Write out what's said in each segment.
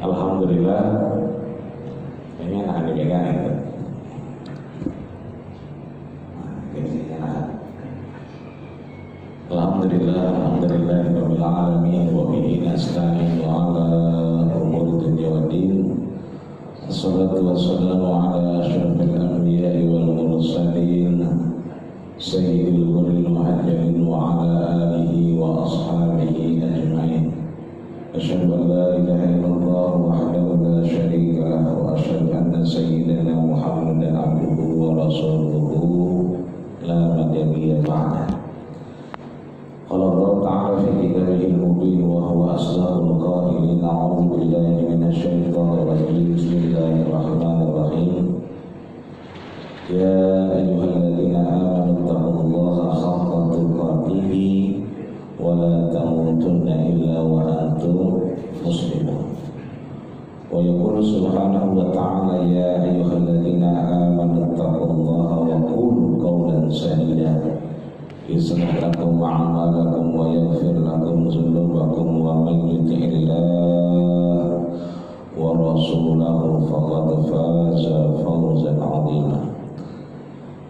Alhamdulillah, ini anak dipegang itu. Alhamdulillah, rabbil alamin, wa bihi nasta'inu ala umuri dunya waddin. Assalatu wassalamu ala asyrafil anbiya'i wal mursalin, sayyidil ghurril muhajjalin wa ala alihi wa ashabihi ajma'in. Asyhadu an la ilaha illallah wahdahu la syarika lahu wa asyhadu anna sayyidana Muhammadan abduhu wa rasuluhu la nabiyya ba'dahu. Qala Allah ta'ala fi kitabihil mubin wa huwa asdaqul qailin. A'udzu billahi minasy syaithanir rajim. Bismillahirrahmanirrahim. Ya ayyuhalladzina amanu taqullaha haqqa tuqatih wa la tamutunna illa wa antum muslimun. Wa yaqulu subhanahu wa ta'ala ya ayyuhalladzina amanu taqullaha wa qulu qawlan sadida yuslih lakum a'malakum wa yaghfir lakum dzunubakum wa may yuti'illah wa rasulahu faqad faza fawzan 'azima.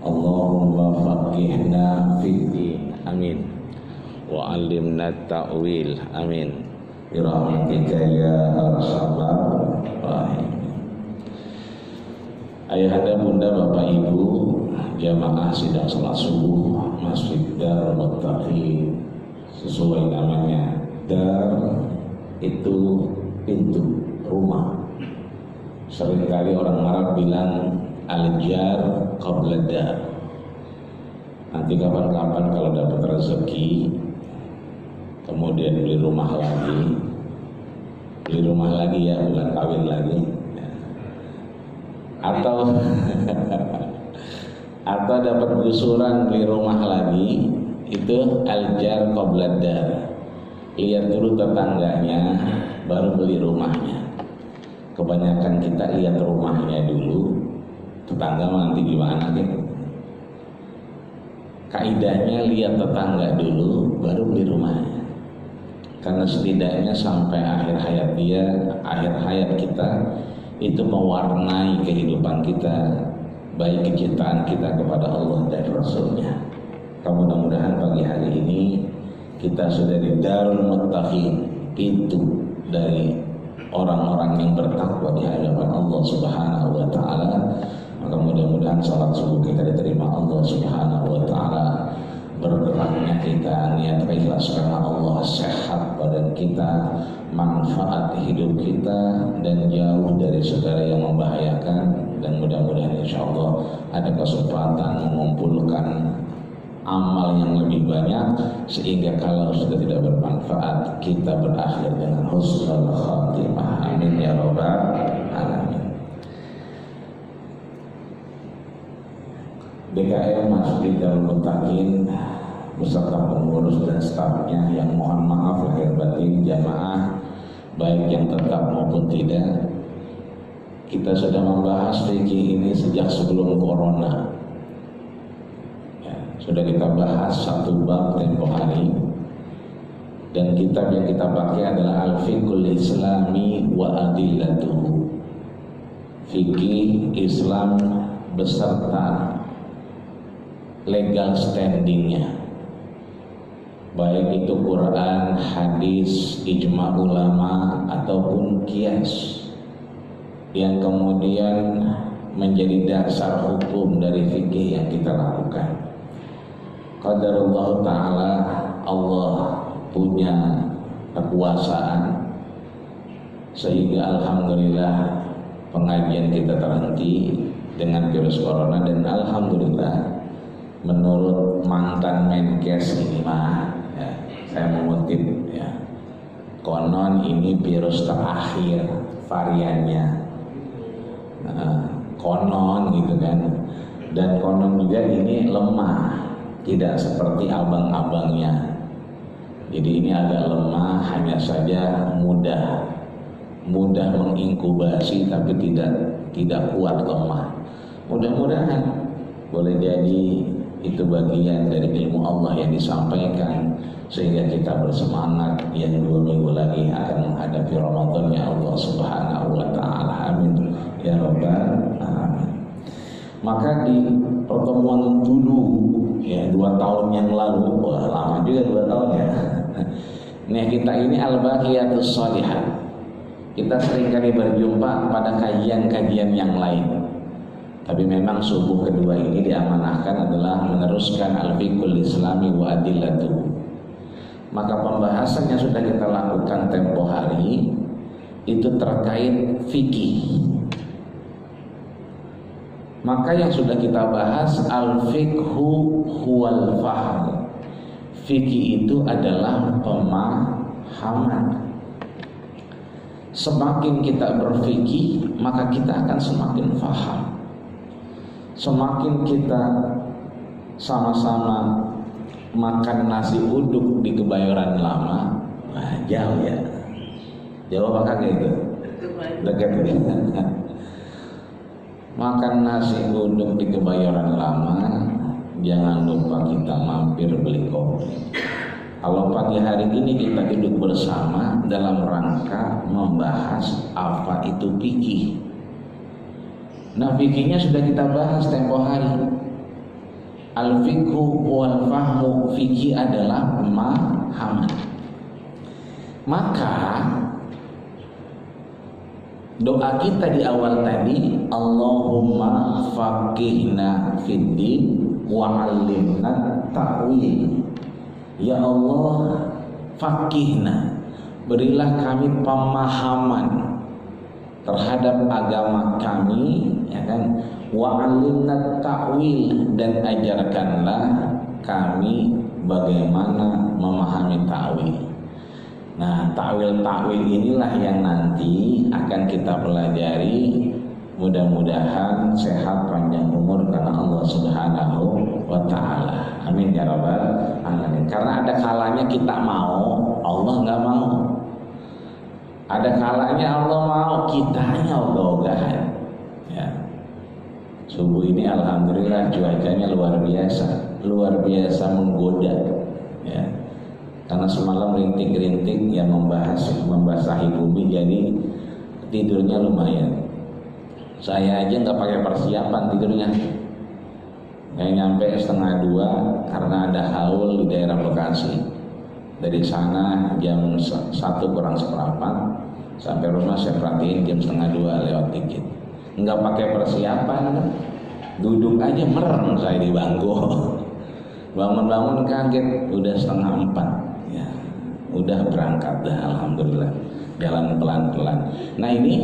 Allahumma faqihna fid din. Amin. Wa 'allimna ta'wil. Amin. Bi rahmatika ya arhamar rahimin. Ayahanda, bunda, bapak, ibu, jamaah sidang salat subuh Masjid Darul Muttaqin, sesuai namanya. Dar itu pintu rumah. Seringkali orang Arab bilang al-jar qabla dar. Nanti kapan-kapan kalau dapat rezeki, kemudian beli rumah lagi ya, bulan kawin lagi, atau dapat gusuran beli rumah lagi, itu al-jar qabla dar. Lihat dulu tetangganya baru beli rumahnya. Kebanyakan kita lihat rumahnya dulu, tetangga nanti gimana gitu. Kaidahnya lihat tetangga dulu baru beli rumahnya. Karena setidaknya sampai akhir hayat kita itu mewarnai kehidupan kita, baik kecintaan kita kepada Allah dan Rasulnya. Mudah-mudahan pagi hari ini kita sudah di Darul Muttaqin, pintu dari orang-orang yang bertakwa di hadapan Allah Subhanahu wa taala. Maka mudah-mudahan salat subuh kita diterima Allah Subhanahu wa taala. Bergeraknya kita niat ikhlas karena Allah, sehat badan kita, manfaat hidup kita, dan jauh dari segala yang membahayakan. Dan mudah-mudahan insya Allah ada kesempatan mengumpulkan amal yang lebih banyak, sehingga kalau sudah tidak bermanfaat kita berakhir dengan husnul khatimah. Amin ya rabbal alamin. BKM Masjid Darul Muttaqin beserta pengurus dan stafnya yang mohon maaf lahir batin, jamaah baik yang tetap maupun tidak. Kita sudah membahas fikih ini sejak sebelum corona. Sudah kita bahas satu bab tempoh hari, dan kitab yang kita pakai adalah Al-Fiqhul Islami wa Adillatuhu, fikih Islam beserta legal standingnya, baik itu Quran, hadis, ijma ulama ataupun qiyas, yang kemudian menjadi dasar hukum dari fikih yang kita lakukan. Qadarullah ta'ala, Allah punya kekuasaan sehingga alhamdulillah pengajian kita terhenti dengan virus corona. Dan alhamdulillah menurut mantan Menkes ini ya, saya mengutip ya, konon ini virus terakhir variannya, konon gitu kan. Dan konon juga ini lemah, tidak seperti abang-abangnya. Jadi ini agak lemah, hanya saja mudah menginkubasi, tapi tidak kuat lemah. Mudah-mudahan boleh jadi itu bagian dari ilmu Allah yang disampaikan sehingga kita bersemangat yang 2 minggu lagi akan menghadapi Ramadan ya Allah Subhanahu wa taala. Amin ya rabbal alamin. Maka di pertemuan dulu ya 2 tahun yang lalu, wah lama juga 2 tahun ya. Nah, kita ini al-baqiyatus shalihah. Kita seringkali berjumpa pada kajian-kajian yang lain. Tapi memang subuh kedua ini diamanahkan adalah meneruskan al-fiqhul islami wa adillatuh. Maka pembahasan yang sudah kita lakukan tempo hari itu terkait fikih. Maka yang sudah kita bahas al-fiqhu huwal fahm. Fikih itu adalah pemahaman. Semakin kita berfikih, maka kita akan semakin faham. Semakin kita sama-sama makan nasi uduk di Kebayoran Lama, wah jauh ya. Jauh apa kagak itu? Dekat ya. Makan nasi uduk di Kebayoran Lama, jangan lupa kita mampir beli kopi. Kalau pagi hari ini kita duduk bersama dalam rangka membahas apa itu fikih. Nah, fikihnya sudah kita bahas tempo hari. Al-fiqhu wal fahmu, fikih adalah pemahaman. Maka doa kita di awal tadi, Allahumma faqihna fiddin wa 'allimna ta'wil. Ya Allah, faqihna, berilah kami pemahaman terhadap agama kami, ya kan? Wa 'allimna ta'wil, dan ajarkanlah kami bagaimana memahami ta'wil. Nah, ta'wil inilah yang nanti akan kita pelajari. Mudah-mudahan sehat panjang umur karena Allah Subhanahu wa taala. Amin ya rabbal alamin. Karena ada kalanya kita mau, Allah nggak mau. Ada kalanya Allah mau, kitanya ogah-ogahan. Ya. Subuh ini alhamdulillah cuacanya luar biasa menggoda. Ya. Karena semalam rintik-rintik yang membasahi bumi, jadi tidurnya lumayan. Saya aja nggak pakai persiapan tidurnya. Saya nyampe 1:30 karena ada haul di daerah Bekasi. Dari sana jam 1 kurang seperempat, sampai rumah saya perhatiin jam 1:30 lewat dikit. Nggak pakai persiapan, duduk aja merem saya di bangku. Bangun-bangun kaget, udah 3:30. Ya, udah berangkat dah, alhamdulillah. Jalan pelan-pelan. Nah ini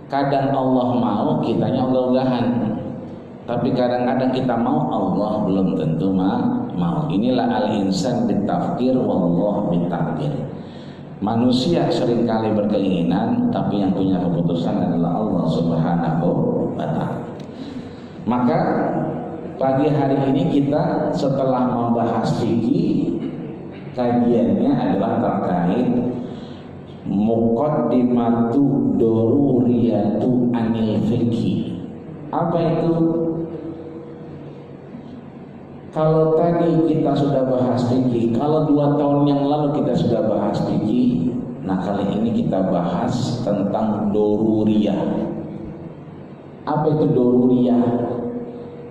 kadang Allah mau, kitanya ogah-ogahan. Tapi kadang-kadang kita mau, Allah belum tentu mau. Inilah al-insan bitafkir wallah bitakdir. Manusia seringkali berkeinginan, tapi yang punya keputusan adalah Allah Subhanahu wa ta'ala. Maka pagi hari ini kita setelah membahas fikih, kajiannya adalah terkait muqaddimatu daruriyatu anil fikih. Apa itu? Kalau tadi kita sudah bahas fikih, kalau 2 tahun yang lalu kita sudah bahas fikih, nah kali ini kita bahas tentang daruriyah. Apa itu daruriyah?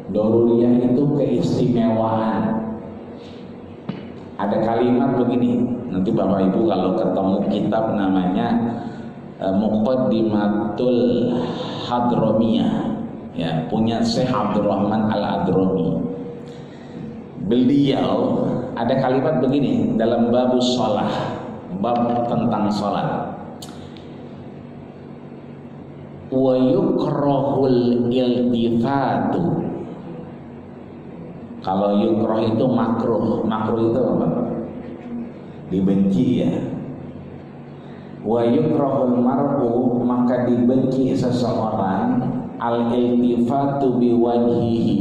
Daruriyah itu keistimewaan. Ada kalimat begini, nanti Bapak Ibu kalau ketemu kitab namanya Muqaddimatul Hadramiyah, ya, punya Syekh Abdurrahman Al-Hadrami. Beliau ada kalimat begini dalam babus shalah, bab tentang salat. Wa yukrahul iltifatu. Kalau yukrah itu makruh. Makruh itu apa? Dibenci ya. Wa yukrahul mar'u, maka dibenci seseorang al-iltifatu biwajhihi.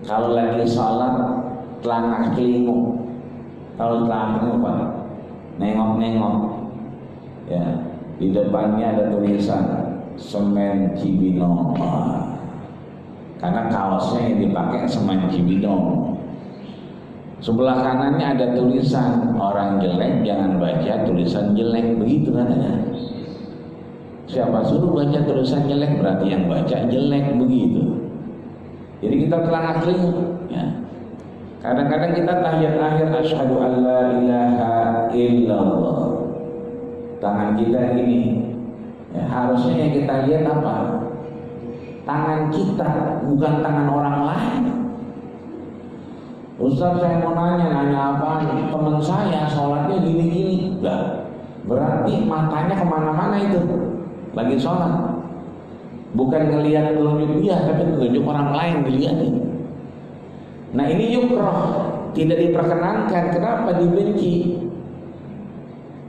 Kalau lagi salat telangah kelinguk. Kalau telangah kelinguk apa? Nengok-nengok. Ya, di depannya ada tulisan semen Cibinong. Karena kaosnya yang dipakai semen Cibinong. Sebelah kanannya ada tulisan, orang jelek jangan baca tulisan jelek, begitu katanya. Siapa suruh baca tulisan jelek, berarti yang baca jelek, begitu. Jadi kita telah ya. Kadang-kadang kita tahiyat akhir asyhadu an la ilaha illallah. Tangan kita ini ya, harusnya yang kita lihat apa? Tangan kita, bukan tangan orang lain. Ustaz, saya mau nanya apa? Teman saya sholatnya gini-gini. Nah, berarti matanya kemana-mana itu lagi sholat. Bukan ngelihat telunjuk dia, tapi telunjuk orang lain dilihatin. Nah ini yukroh, tidak diperkenankan. Kenapa dibenci?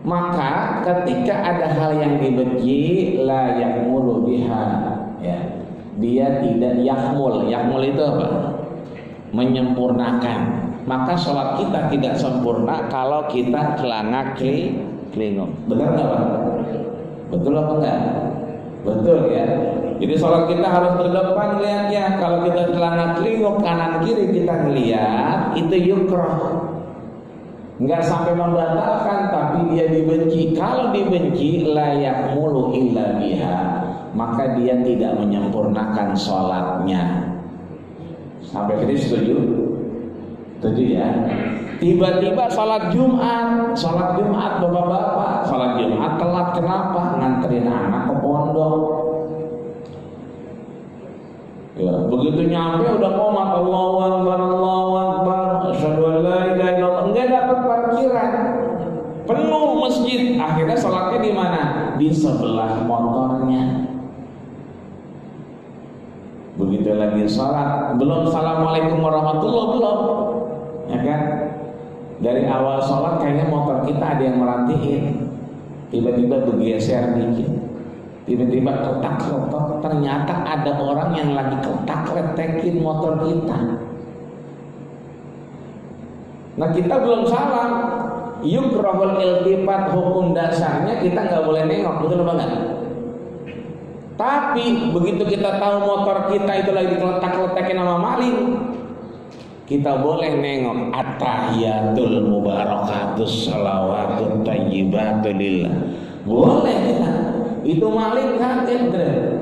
Maka ketika ada hal yang dibenci, la yakmulu biha, ya, dia tidak yakmul. Yakmul itu apa? Menyempurnakan. Maka sholat kita tidak sempurna kalau kita celana kelinguk. Benar nggak Pak? Betul apa enggak? Betul ya. Jadi sholat kita harus terdepan lihatnya. Kalau kita celana kelinguk kanan kiri kita ngelihat, itu yukroh. Enggak sampai membatalkan, tapi dia dibenci. Kalau dibenci, la yakmulu illa biha, maka dia tidak menyempurnakan sholatnya. Sampai sini setuju? Setuju ya? Tiba-tiba sholat Jumat bapak-bapak, sholat Jumat telat, kenapa? Nganterin anak ke pondok. Ya, begitu nyampe udah qomat, Allahu Akbar, asyhadu an la ilaha illallah, enggak dapat parkiran. Penuh masjid, akhirnya sholatnya di mana? Di sebelah motornya. Begitu lagi sholat, belum assalamualaikum warahmatullahi, belum, ya kan? Dari awal sholat kayaknya motor kita ada yang merhatiin, tiba-tiba bergeser dikit, tiba-tiba ketak-ketok, ternyata ada orang yang lagi ketak-letekin motor kita. Nah kita belum salam, yukrahul iltifat, hukum dasarnya kita nggak boleh nengok, betul apa enggak? Tapi begitu kita tahu motor kita itu lagi keletak-letakin sama maling, kita boleh nengok. At-tahiyatul mubarakatus salawatut thayyibatu lillah. Boleh kita. Itu maling kaget,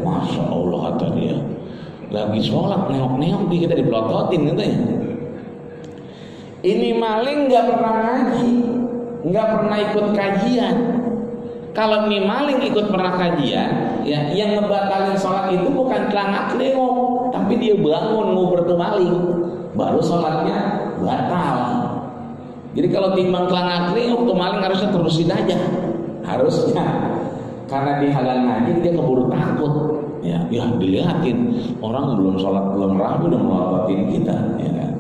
Masya Allah kata dia. Lagi sholat nengok-nengok di kita dipelototin katanya. Ini maling nggak pernah ngaji, nggak pernah ikut kajian. Kalau ini maling ikut pernah kajian, ya, yang ngebatalin sholat itu bukan celana kelinguk, tapi dia bangun nguber tuh maling, baru sholatnya batal. Jadi kalau timbang celana kelinguk tuh maling harusnya terusin aja, harusnya. Karena dihalang ngaji dia keburu takut, ya dilihatin orang belum sholat belum rapi udah melototin kita, ya kan.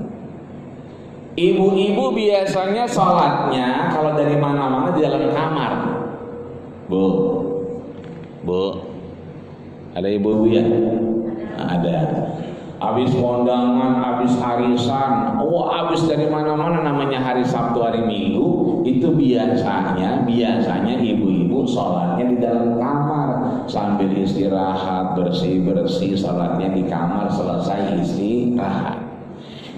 Ibu-ibu biasanya sholatnya kalau dari mana-mana di dalam kamar. Bu, ada ibu-ibu ya? Ada. Habis kondangan, habis arisan, habis dari mana-mana, namanya hari Sabtu, hari Minggu, itu biasanya ibu-ibu sholatnya di dalam kamar sambil istirahat, bersih-bersih, sholatnya di kamar, selesai istirahat.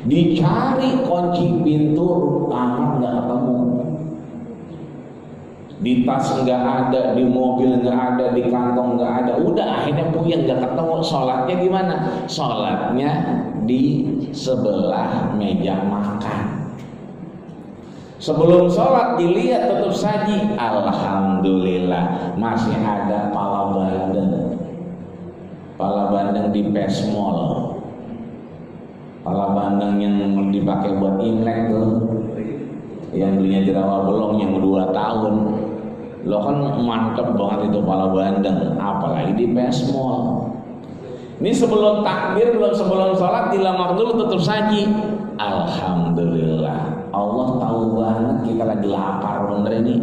Dicari kunci pintu kamar nggak ketemu. Di tas nggak ada, di mobil nggak ada, di kantong nggak ada. Udah akhirnya puyeng nggak ketemu. Sholatnya di mana? Sholatnya di sebelah meja makan. Sebelum sholat dilihat tutup saji, alhamdulillah masih ada pala bandeng di Pesmol. Pala bandeng yang dipakai buat Imlek tuh, yang belinya di Rawabelong yang 2 tahun. Lo kan mantep banget itu pala bandeng, apalagi di Pesmol. Ini sebelum takbir, sebelum sholat dilamar dulu tutup saji. Alhamdulillah, Allah tahu banget kita lagi lapar bener ini.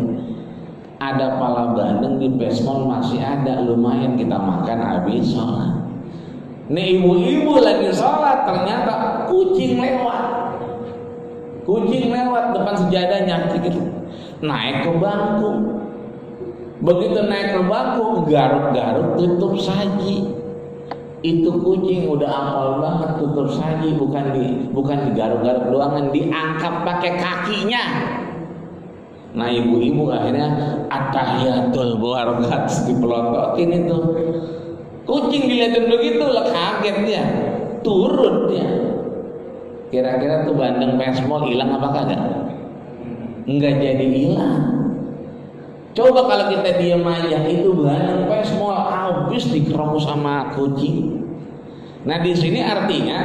Ada pala bandeng di Pesmol masih ada, lumayan kita makan habis sholat. Nih ibu-ibu lagi sholat, ternyata kucing lewat. Kucing lewat depan sejadahnya, naik ke bangku. Begitu naik ke bangku, garuk-garuk tutup saji. Itu kucing udah hafal banget tutup saji, bukan digaruk-garuk doang, diangkat pakai kakinya. Nah ibu-ibu akhirnya at-tahiyatul barakat dipelototin itu. Kucing dilihatin begitu lah kaget dia, turun dia. Kira-kira tuh bandeng pesmol hilang apa kagak? Enggak jadi hilang. Coba kalau kita diam aja, itu bandeng pesmol habis dikeromus sama kucing. Nah di sini artinya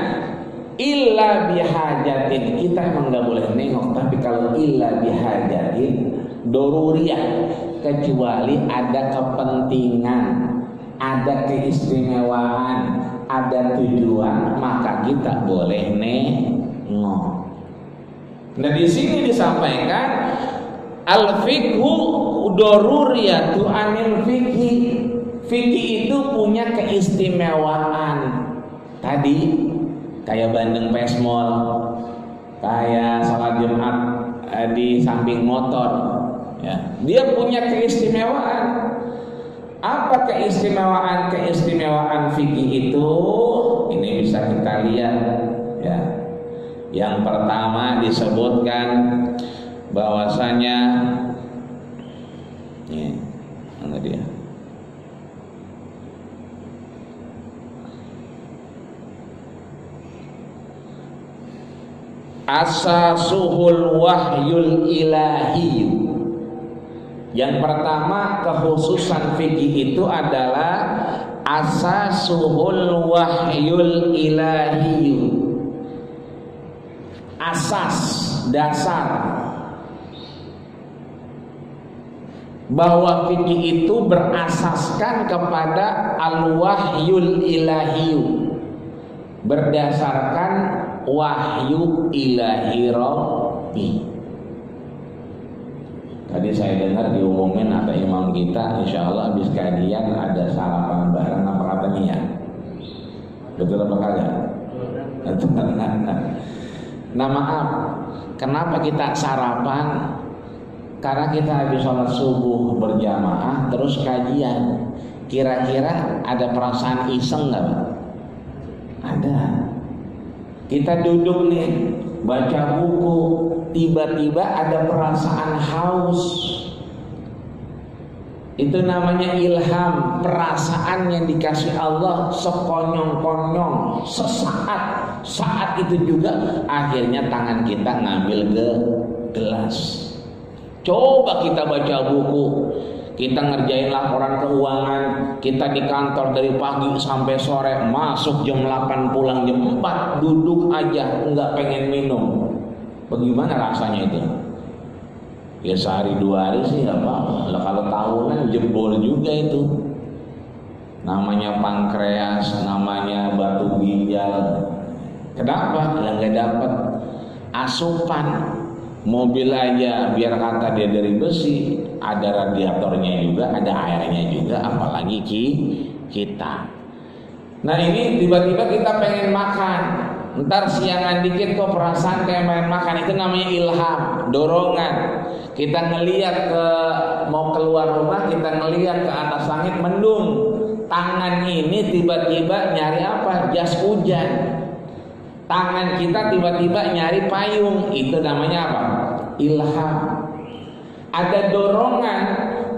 illa bihajatin, kita emang nggak boleh nengok, tapi kalau illa bihajatin doruriyah, kecuali ada kepentingan, ada keistimewaan, ada tujuan, maka kita boleh nengok. Nah di sini disampaikan al-fiqhu doruriyatu anil fikhi. Fikih itu punya keistimewaan. Tadi kayak bandeng pesmol, kayak salat Jumat di samping motor, ya. Dia punya keistimewaan. Apa keistimewaan fikih itu? Ini bisa kita lihat, ya. Yang pertama disebutkan bahwasanya, ya, mana dia? Asasuhul wahyul ilahi. Yang pertama kekhususan fikih itu adalah asasuhul wahyul ilahi. Asas, dasar, bahwa fikih itu berasaskan kepada al-wahyul ilahi, berdasarkan wahyu ilahi Rabbi. Tadi saya dengar diumumin ada imam kita, insya Allah habis kajian ada sarapan bareng apa katanya ya? Betul apa kagak? Nah maaf, kenapa kita sarapan? Karena kita habis sholat subuh berjamaah terus kajian. Kira-kira ada perasaan iseng nggak? Ada. Kita duduk nih baca buku, tiba-tiba ada perasaan haus. Itu namanya ilham, perasaan yang dikasih Allah sekonyong-konyong, sesaat. Saat itu juga akhirnya tangan kita ngambil ke gelas. Coba kita baca buku, kita ngerjain laporan keuangan, kita di kantor dari pagi sampai sore, masuk jam 8 pulang jam 4, duduk aja nggak pengen minum. Bagaimana rasanya itu? Ya sehari 2 hari sih nggak apa-apa. Lah kalau tahunan jebol juga itu. Namanya pankreas, namanya batu ginjal. Kenapa? Lah nggak dapat asupan. Mobil aja biar kata dia dari besi, ada radiatornya juga, ada airnya juga, apalagi kita. Nah ini tiba-tiba kita pengen makan, ntar siangan dikit kok perasaan kayak pengen makan, itu namanya ilham, dorongan. Kita ngelihat ke mau keluar rumah, kita ngelihat ke atas langit mendung, tangan ini tiba-tiba nyari apa? Jas hujan. Tangan kita tiba-tiba nyari payung, itu namanya apa? Ilham. Ada dorongan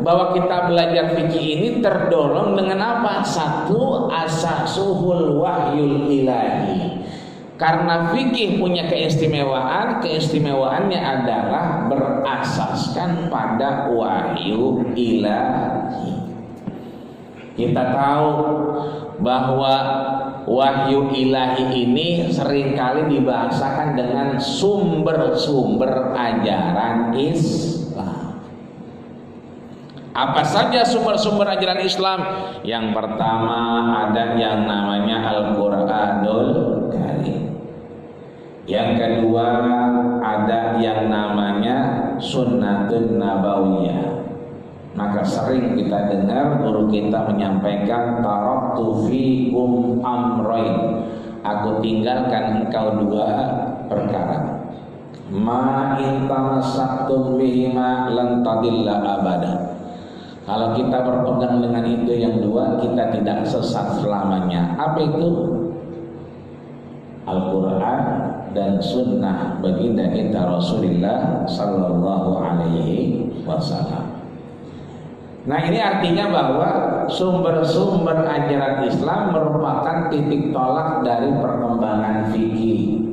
bahwa kita belajar fikih ini terdorong dengan apa? Satu, asasuhul wahyul ilahi. Karena fikih punya keistimewaan, keistimewaannya adalah berasaskan pada wahyu ilahi. Kita tahu bahwa wahyu ilahi ini seringkali dibahasakan dengan sumber-sumber ajaran Islam. Apa saja sumber-sumber ajaran Islam? Yang pertama ada yang namanya Al-Quranul Karim. Yang kedua ada yang namanya Sunnatun Nabawiyah. Maka sering kita dengar guru kita menyampaikan taraktu fikum amrain, aku tinggalkan engkau 2 perkara. Ma in tamassaktum bihima lan tadilla abada. Kalau kita berpegang dengan itu yang dua, kita tidak sesat selamanya. Apa itu? Al-Quran dan Sunnah baginda kita Rasulullah Sallallahu Alaihi Wasallam. Nah, ini artinya bahwa sumber-sumber ajaran Islam merupakan titik tolak dari perkembangan fikih.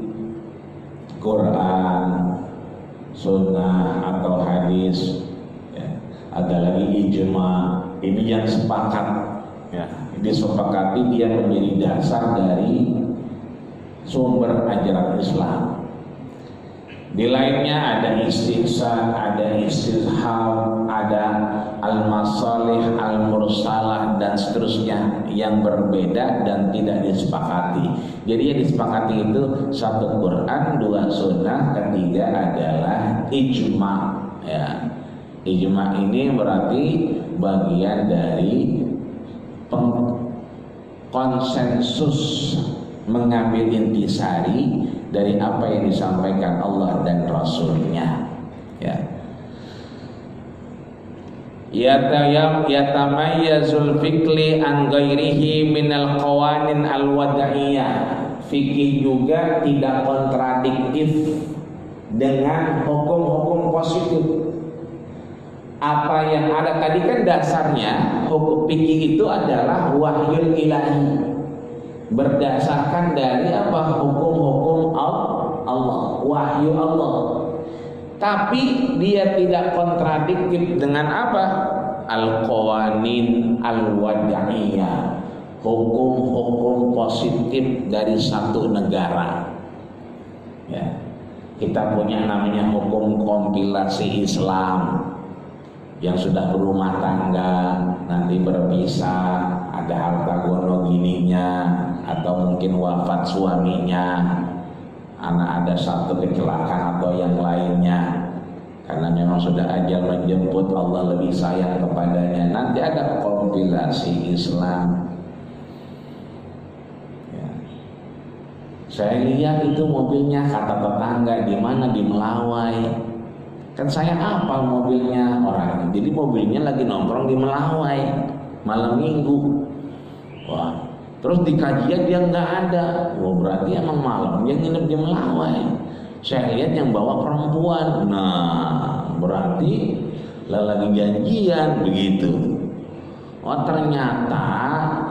Quran, Sunnah atau hadis, ya. Ada lagi ijma. Ini yang sepakat, ya. Disepakati dia menjadi dasar dari sumber ajaran Islam. Di lainnya ada istihsan, ada istishab, ada al-masalih, al-mursalah dan seterusnya yang berbeda dan tidak disepakati. Jadi yang disepakati itu satu Quran, dua Sunnah, ketiga adalah ijma. Ya. Ijma ini berarti bagian dari konsensus, mengambil intisari dari apa yang disampaikan Allah dan Rasulnya. Ya. Yatamayyazul fikli an ghairihi minal qawanin al-wada'iyah. Fikih juga tidak kontradiktif dengan hukum-hukum positif. Apa yang ada tadi kan dasarnya hukum fikih itu adalah wahyul ilahi, berdasarkan dari apa? Hukum-hukum Allah, wahyu Allah. Tapi dia tidak kontradiktif dengan apa? Al-qawanin al-wada'iyah, hukum-hukum positif dari satu negara. Ya. Kita punya namanya hukum kompilasi Islam yang sudah berumah tangga, nanti berpisah, ada harta gono gininya, atau mungkin wafat suaminya, anak ada satu kecelakaan atau yang lainnya, karena memang sudah ajal menjemput, Allah lebih sayang kepadanya. Nanti ada kompilasi Islam. Ya. Saya lihat itu mobilnya, kata tetangga, di mana? Di Melawai. Kan saya hafal mobilnya orang, jadi mobilnya lagi nongkrong di Melawai malam minggu. Wah, terus di kajian dia nggak ada. Wah, berarti emang malam dia nginep di Melawai. Saya lihat yang bawa perempuan. Nah, berarti lagi janjian begitu. Oh, ternyata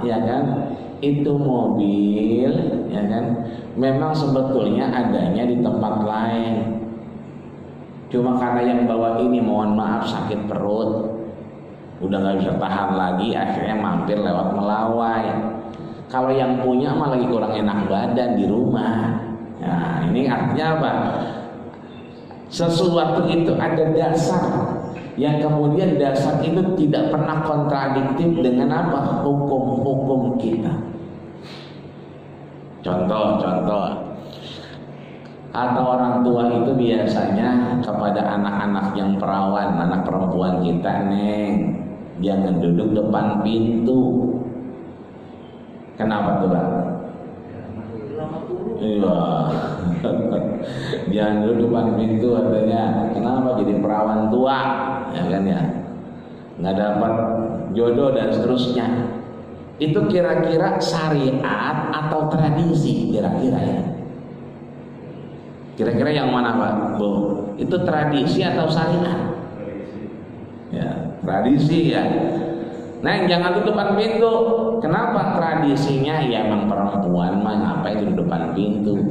ya kan itu mobil ya kan memang sebetulnya adanya di tempat lain. Cuma karena yang bawa ini mohon maaf sakit perut, udah nggak bisa tahan lagi, akhirnya mampir lewat Melawai. Kalau yang punya malah lagi kurang enak badan di rumah. Nah, ini artinya apa? Sesuatu itu ada dasar, yang kemudian dasar itu tidak pernah kontradiktif dengan apa? Hukum-hukum kita. Contoh. Atau orang tua itu biasanya kepada anak-anak yang perawan, anak perempuan kita, Neng, jangan duduk depan pintu. Kenapa tuh, Bang? Iya. Jangan duduk depan pintu, artinya kenapa? Jadi perawan tua, ya kan ya? Nggak dapat jodoh dan seterusnya. Itu kira-kira syariat atau tradisi kira-kira ya? Kira-kira yang mana Pak? Bu, itu tradisi atau syariat? Ya, tradisi ya. Nah, jangan tutup depan pintu. Kenapa tradisinya? Ya emang perempuan mah ngapain di depan pintu?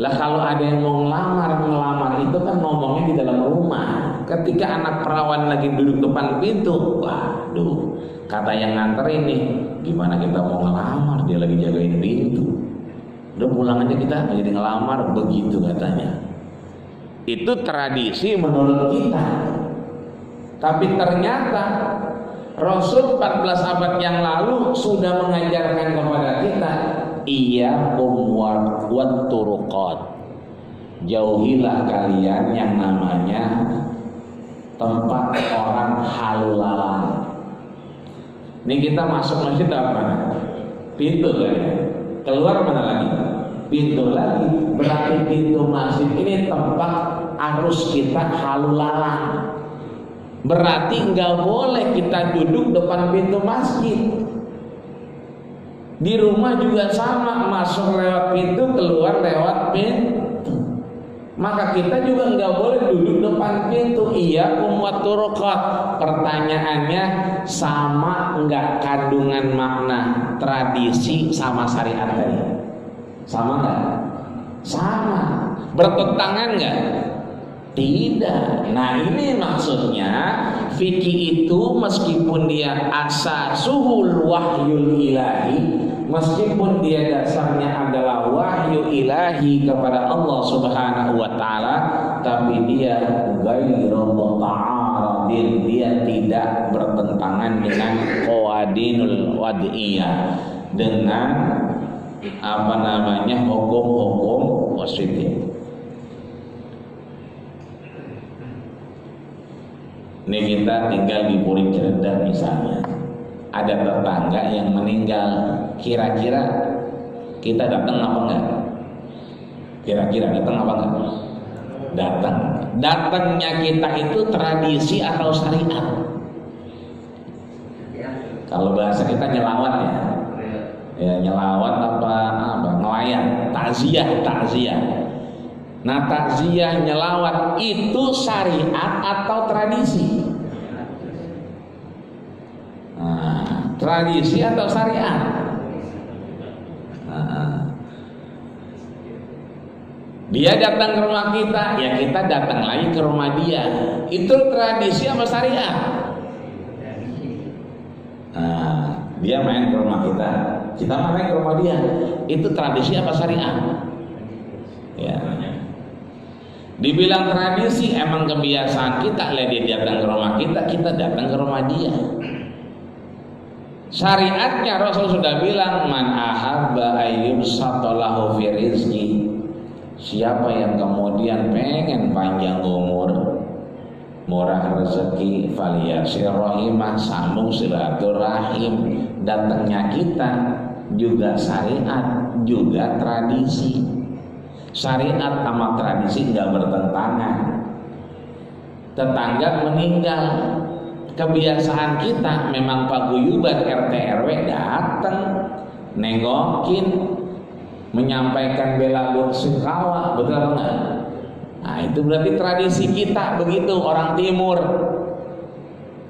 Lah kalau ada yang mau ngelamar itu kan ngomongnya di dalam rumah. Ketika anak perawan lagi duduk depan pintu, waduh, kata yang nganter ini, gimana kita mau ngelamar? Dia lagi jagain pintu. Udah pulang aja kita, nggak jadi ngelamar, begitu katanya. Itu tradisi menurut kita. Tapi ternyata Rasul 14 abad yang lalu sudah mengajarkan kepada kita, iyyakum wat turuqat. Jauhilah kalian yang namanya tempat orang halulalan. Ini kita masuk masjid apa? Pintu kan? Keluar mana lagi? Pintu lagi. Berarti pintu masjid ini tempat arus kita halulalan. Berarti nggak boleh kita duduk depan pintu masjid. Di rumah juga sama, masuk lewat pintu, keluar lewat pintu. Maka kita juga nggak boleh duduk depan pintu. Iya, wa turuqat. Pertanyaannya, sama nggak kandungan makna tradisi sama syariat tadi? Sama nggak? Sama. Bertentangan nggak? Tidak. Nah, ini maksudnya fikih itu meskipun dia asasuhul wahyul ilahi, meskipun dia dasarnya adalah wahyu ilahi kepada Allah Subhanahu wa taala, tapi dia ghairu ta'aradin, dia tidak bertentangan dengan qawadinul wad'iyah, dengan hukum-hukum positif. Ini kita tinggal di Puri Ciledug misalnya, ada tetangga yang meninggal, kira-kira kita datang apa enggak? Kira-kira datang apa enggak? Datang. Datangnya kita itu tradisi atau syariat? Kalau bahasa kita nyelawat ya. Ya nyelawat apa ngelayat, takziah. Nah, takziah nyelawat itu syariat atau tradisi? Nah, tradisi atau syariat? Nah, dia datang ke rumah kita, ya kita datang lagi ke rumah dia. Itu tradisi apa syariat? Nah, dia main ke rumah kita main ke rumah dia. Itu tradisi apa syariat? Ya. Dibilang tradisi, emang kebiasaan kita, dia datang ke rumah kita datang ke rumah dia. Syariatnya Rasul sudah bilang, man ahabba ayyubsatalahu fi rizqi. Siapa yang kemudian pengen panjang umur, murah rezeki, faliyasir rahimah, sambung silaturahim. Datangnya kita juga syariat, juga tradisi. Syariat sama tradisi nggak bertentangan. Tetangga meninggal, kebiasaan kita memang paguyuban RT RW datang, nengokin, menyampaikan bela sungkawa, betul apa enggak? Nah, itu berarti tradisi kita begitu, orang timur.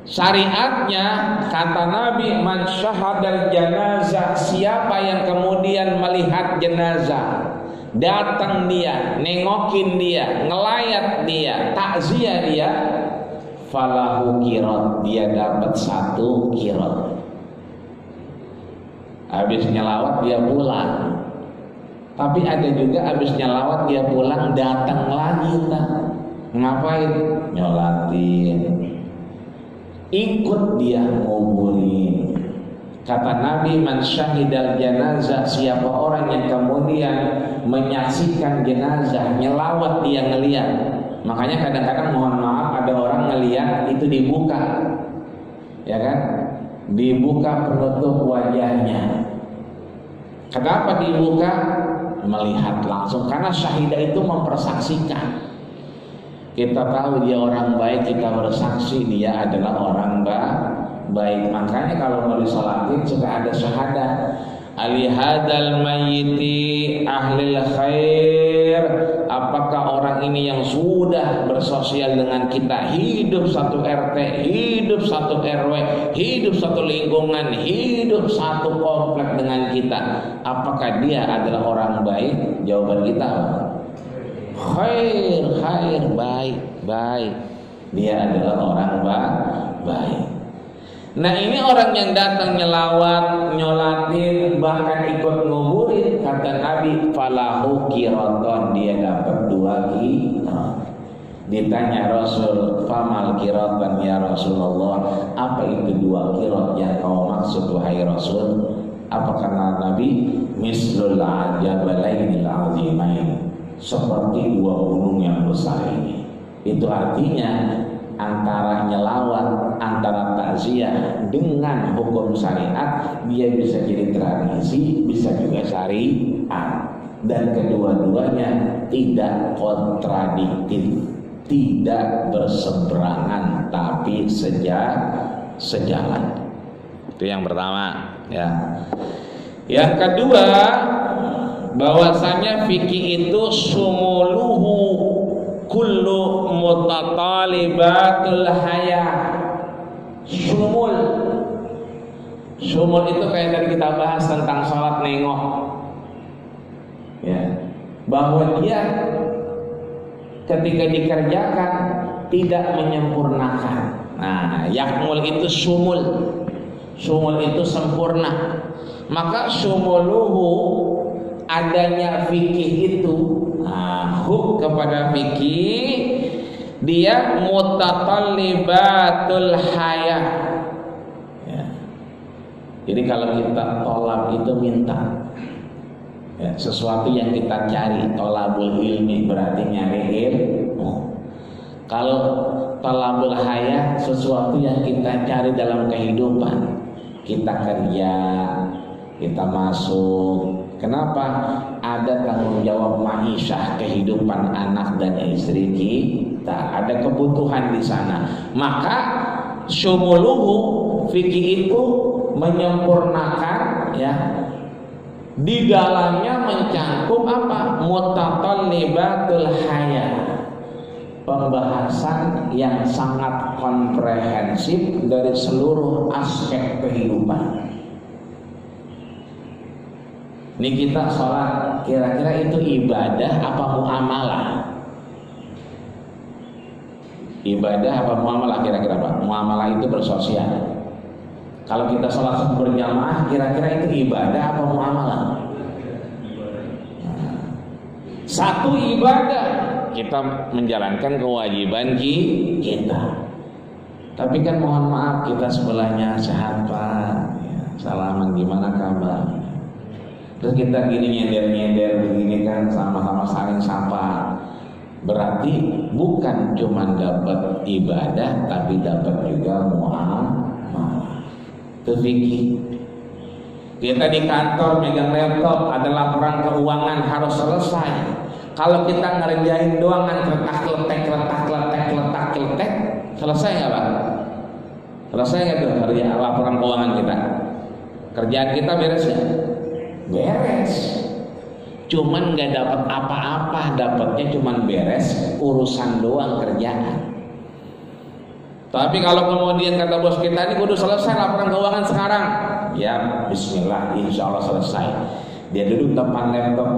Syariatnya kata Nabi, man syahadal janazah, siapa yang kemudian melihat jenazah, datang dia, nengokin dia, ngelayat dia, takziah dia, falahu qirat, dia dapat 1 qirat. Habis nyelawat dia pulang. Tapi ada juga habis nyelawat dia pulang, datang lagi tak. Ngapain? Nyolatin. Ikut dia nguburin. Kata Nabi, man syahidal janazah, siapa orang yang kemudian menyaksikan jenazah, nyelawat dia ngelihat. Makanya kadang-kadang mohon maaf ada orang ngelihat itu dibuka, ya kan? Dibuka penutup wajahnya. Kenapa dibuka? Melihat langsung, karena syahidah itu mempersaksikan. Kita tahu dia orang baik, kita bersaksi dia adalah orang baik. Makanya kalau mau disolatin suka ada syahadah. Ali hadal mayyiti ahlil khair. Apakah orang ini yang sudah bersosial dengan kita, hidup satu RT, hidup satu RW, hidup satu lingkungan, hidup satu komplek dengan kita, apakah dia adalah orang baik? Jawaban kita khair, baik. Dia adalah orang baik. Nah, ini orang yang datang nyelawat, nyolatin, bahkan ikut nguburin, kata Nabi, falahu qiraton, dia dapat 2 qirat. Ditanya Rasul, famal qiratan ya Rasulullah, apa itu 2 qirat yang kau maksud wahai Rasul? Apa kata Nabi? Mislul ajabalainil azimain, seperti 2 gunung yang besar ini. Itu artinya antara nyelawat, antara takziah dengan hukum syariat, dia bisa jadi tradisi, bisa juga syariat, dan kedua-duanya tidak kontradiktif, tidak berseberangan tapi sejalan. Itu yang pertama, ya. Yang kedua, bahwasanya fikih itu sumuluhu kullu mutatalibatul haya. Sumul itu kayak tadi kita bahas tentang sholat nengok, ya, bahwa dia ketika dikerjakan tidak menyempurnakan. Nah, yakmul itu sumul itu sempurna. Maka sumuluhu, adanya fikih itu, huk kepada fikih, dia mutatallibatul haya. Ya. Jadi kalau kita tolab itu minta, ya, sesuatu yang kita cari, tolabul ilmi berarti nyari ilmu. Kalau tolabul haya, sesuatu yang kita cari dalam kehidupan, kita kerja, kita masuk. Kenapa? Ada tanggung jawab ma'isyah, kehidupan anak dan istri kita, ada kebutuhan di sana. Maka syumuluhu, fikih itu menyempurnakan, ya, di dalamnya mencakup apa? Mutatallibatul haya, pembahasan yang sangat komprehensif dari seluruh aspek kehidupan. Ini kita sholat, kira-kira itu ibadah apa muamalah? Ibadah apa muamalah kira-kira Pak? Muamalah itu bersosial. Kalau kita sholat berjamaah, kira-kira itu ibadah apa muamalah? Satu ibadah, kita menjalankan kewajiban kita. Tapi kan mohon maaf, kita sebelahnya sehat Pak, ya, salaman, gimana kabar? Terus kita gini nyender-nyender begini kan, sama-sama saling sapa. Berarti bukan cuma dapat ibadah, tapi dapat juga muamalah. Itu fikih. Kita di kantor megang laptop, ada laporan keuangan harus selesai. Kalau kita ngerjain doang kan letak-letek, selesai nggak Pak? Selesai nggak tuh kerja laporan keuangan kita? Kerjaan kita beres ya? Beres. Cuman nggak dapat apa-apa, dapatnya cuman beres urusan doang kerjaan. Tapi kalau kemudian kata bos kita, ini kudu selesai laporan keuangan sekarang, ya bismillah, insya Allah selesai. Dia duduk depan laptop,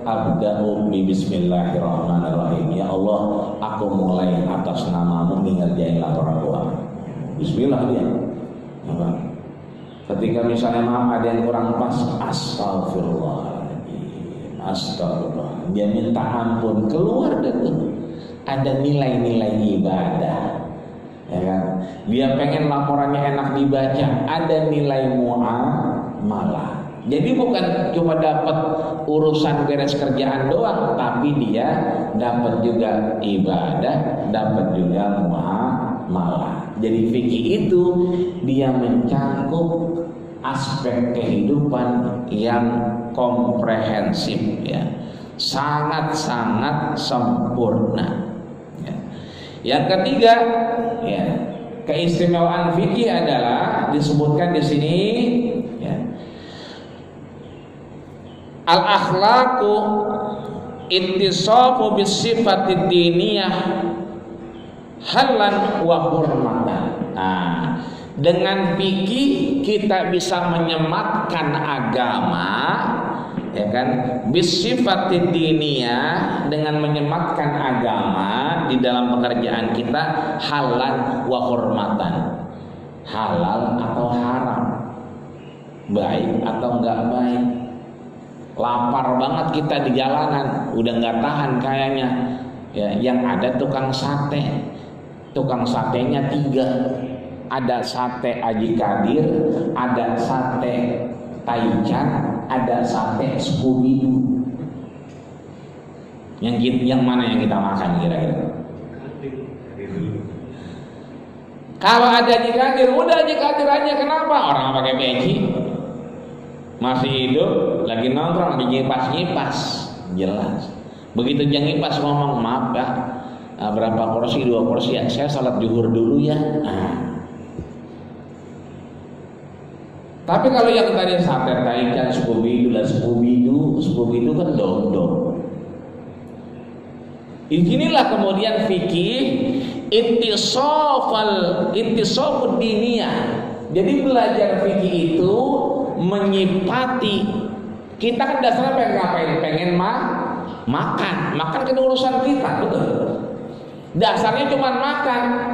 abda'u bi bismillahirrahmanirrahim. Ya Allah, aku mulai atas namamu ngerjain laporan keuangan. Bismillah dia. Ya, ketika misalnya maaf ada yang kurang pas, astagfirullahaladzim, astagfirullah, dia minta ampun, keluar dari ada nilai-nilai ibadah, ya kan? Dia pengen laporannya enak dibaca, ada nilai muamalah. Jadi bukan cuma dapat urusan beres kerjaan doang, tapi dia dapat juga ibadah, dapat juga muamalah. Jadi fikih itu dia mencakup aspek kehidupan yang komprehensif, ya, sangat-sangat sempurna. Ya. Yang ketiga, ya, keistimewaan fikih adalah disebutkan di sini, ya, al-akhlaqu ittisafu bisifatid diniyah halan wa hurmatan. Nah, dengan fikih kita bisa menyematkan agama, ya kan, bisifatid diniyah, dengan menyematkan agama di dalam pekerjaan kita, halan wa hurmatan, halal atau haram, baik atau enggak baik. Lapar banget kita di jalanan, udah enggak tahan kayaknya, ya, yang ada tukang sate. Tukang satenya 3. Ada sate Aji Kadir, ada sate Taichan, ada sate Scooby-Doo. Yang mana yang kita makan kira-kira? Kalau ada Aji Kadir, udah Aji Kadir aja. Kenapa? Orang pakai peci, masih hidup, lagi nongkrong, nyipas-nyipas, jelas. Begitu jangan nyipas ngomong, maaf Pak, berapa porsi, 2 porsi ya, saya sholat zuhur dulu ya. Tapi kalau yang tadi sate taichan, Scooby-Doo kan dong. Inilah kemudian fikih ittisafud diniyah. Jadi belajar fikih itu menyipati, kita kan dasarnya pengen ngapain? Pengen makan kan urusan kita, betul. Dasarnya cuma makan.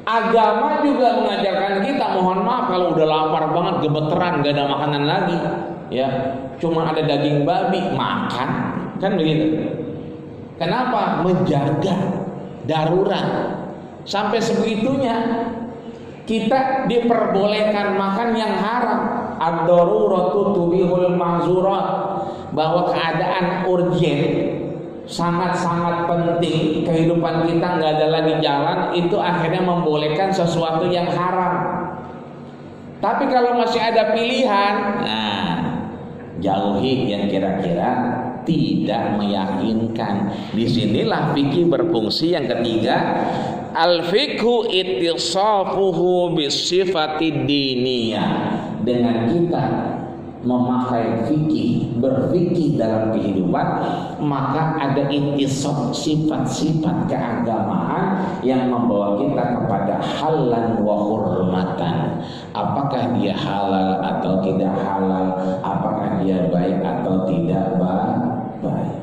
Agama juga mengajarkan kita, mohon maaf kalau udah lapar banget, gemeteran, gak ada makanan lagi, ya, cuma ada daging babi, makan, kan begitu. Kenapa? Menjaga darurat. Sampai sebegitunya kita diperbolehkan makan yang haram. Ad-daruratu tubihul mahzurat, bahwa keadaan urgen, sangat-sangat penting, kehidupan kita nggak ada lagi jalan, itu akhirnya membolehkan sesuatu yang haram. Tapi kalau masih ada pilihan, jauhi yang kira-kira tidak meyakinkan. Disinilah fikih berfungsi yang ketiga, al-fikhu ittisafuhu bisifati diniyah. Dengan kita memakai fikih, berfikih dalam kehidupan, maka ada ittisaf, sifat-sifat keagamaan yang membawa kita kepada halan wa hurmatan. Apakah dia halal atau tidak halal, apakah dia baik atau tidak baik.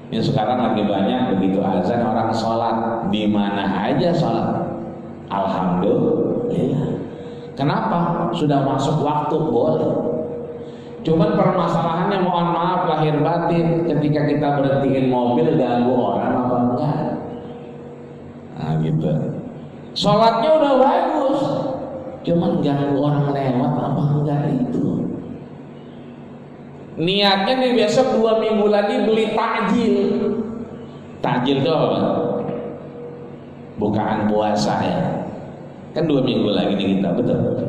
Ini sekarang lagi banyak begitu azan orang sholat, di mana aja sholat, alhamdulillah. Kenapa? Sudah masuk waktu, boleh. Cuman permasalahannya, mohon maaf lahir batin, ketika kita berhentiin mobil ganggu orang apa enggak? Gitu. Sholatnya udah bagus, cuman ganggu orang lewat apa enggak itu. Niatnya nih besok 2 minggu lagi beli takjil. Takjil itu apa? Bukaan puasa ya. Kan 2 minggu lagi nih kita, betul.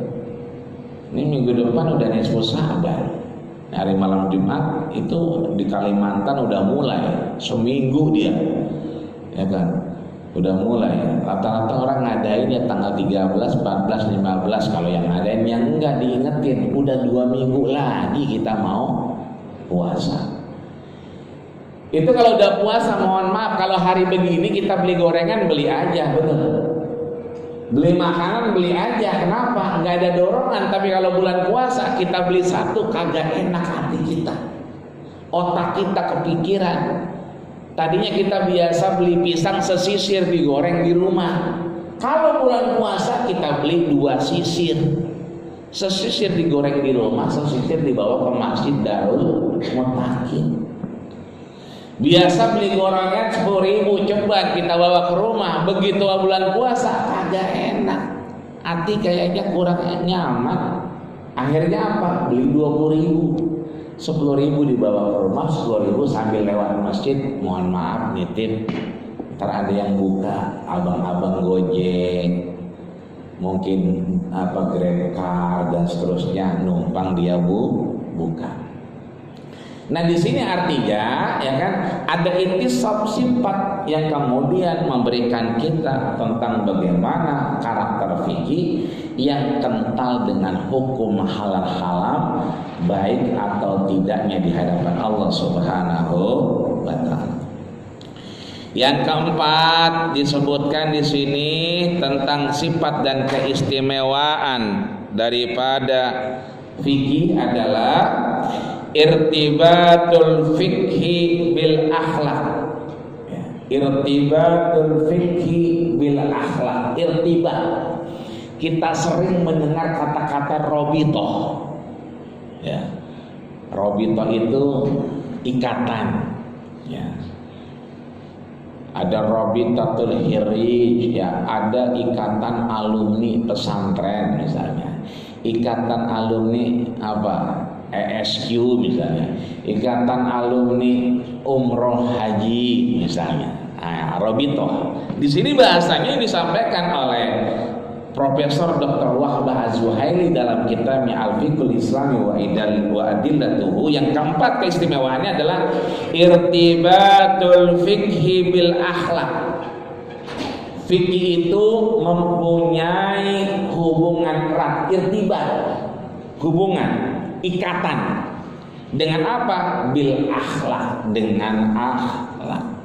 Ini minggu depan udah nisfu Sa'ban. Hari malam Jumat itu di Kalimantan udah mulai, seminggu dia, ya kan, udah mulai. Rata-rata orang ngadain ya tanggal 13, 14, 15 kalau yang ngadain, yang enggak diingetin, udah 2 minggu lagi kita mau puasa. Itu kalau udah puasa, mohon maaf, kalau hari begini kita beli gorengan, beli aja, betul. Beli makanan beli aja, kenapa? Nggak ada dorongan. Tapi kalau bulan puasa kita beli satu, kagak enak hati kita, otak kita kepikiran. Tadinya kita biasa beli pisang sesisir digoreng di rumah. Kalau bulan puasa kita beli 2 sisir, sesisir digoreng di rumah, sesisir dibawa ke masjid Darul Mutakin. Biasa beli gorengan 10.000, coba kita bawa ke rumah, begitu bulan puasa kagak enak, hati kayaknya kurang nyaman. Akhirnya apa? Beli 20.000, 10.000 dibawa ke rumah, 10.000 sambil lewat masjid, mohon maaf nitip, ntar ada yang buka, abang-abang Gojek, mungkin GrabCar dan seterusnya, numpang dia buka. Nah di sini artinya, ya kan, ada ittisaf sifat yang kemudian memberikan kita tentang bagaimana karakter fikih yang kental dengan hukum halal haram, baik atau tidaknya di hadapan Allah Subhanahu wa taala. Yang keempat disebutkan di sini tentang sifat dan keistimewaan daripada fikih adalah irtibatul fikhi bil akhlak. Irtibatul fikhi bil akhlak. Irtibat, kita sering mendengar kata-kata robitoh, ya. Robitoh itu ikatan, ya. Ada robitatul hirij, ya. Ada ikatan alumni pesantren misalnya. Ikatan alumni apa? ESQ misalnya, ikatan alumni umroh haji misalnya. Robitoh. Di sini bahasanya disampaikan oleh Profesor Dr. Wahbah Az-Zuhaili dalam kitabnya Al-Fiqhul Islami wa Adillatuhu, yang keempat keistimewaannya adalah irtibatul fikhi bil akhlak. Fikih itu mempunyai hubungan erat, irtibat, hubungan, ikatan dengan apa? Bil akhlak, dengan akhlak.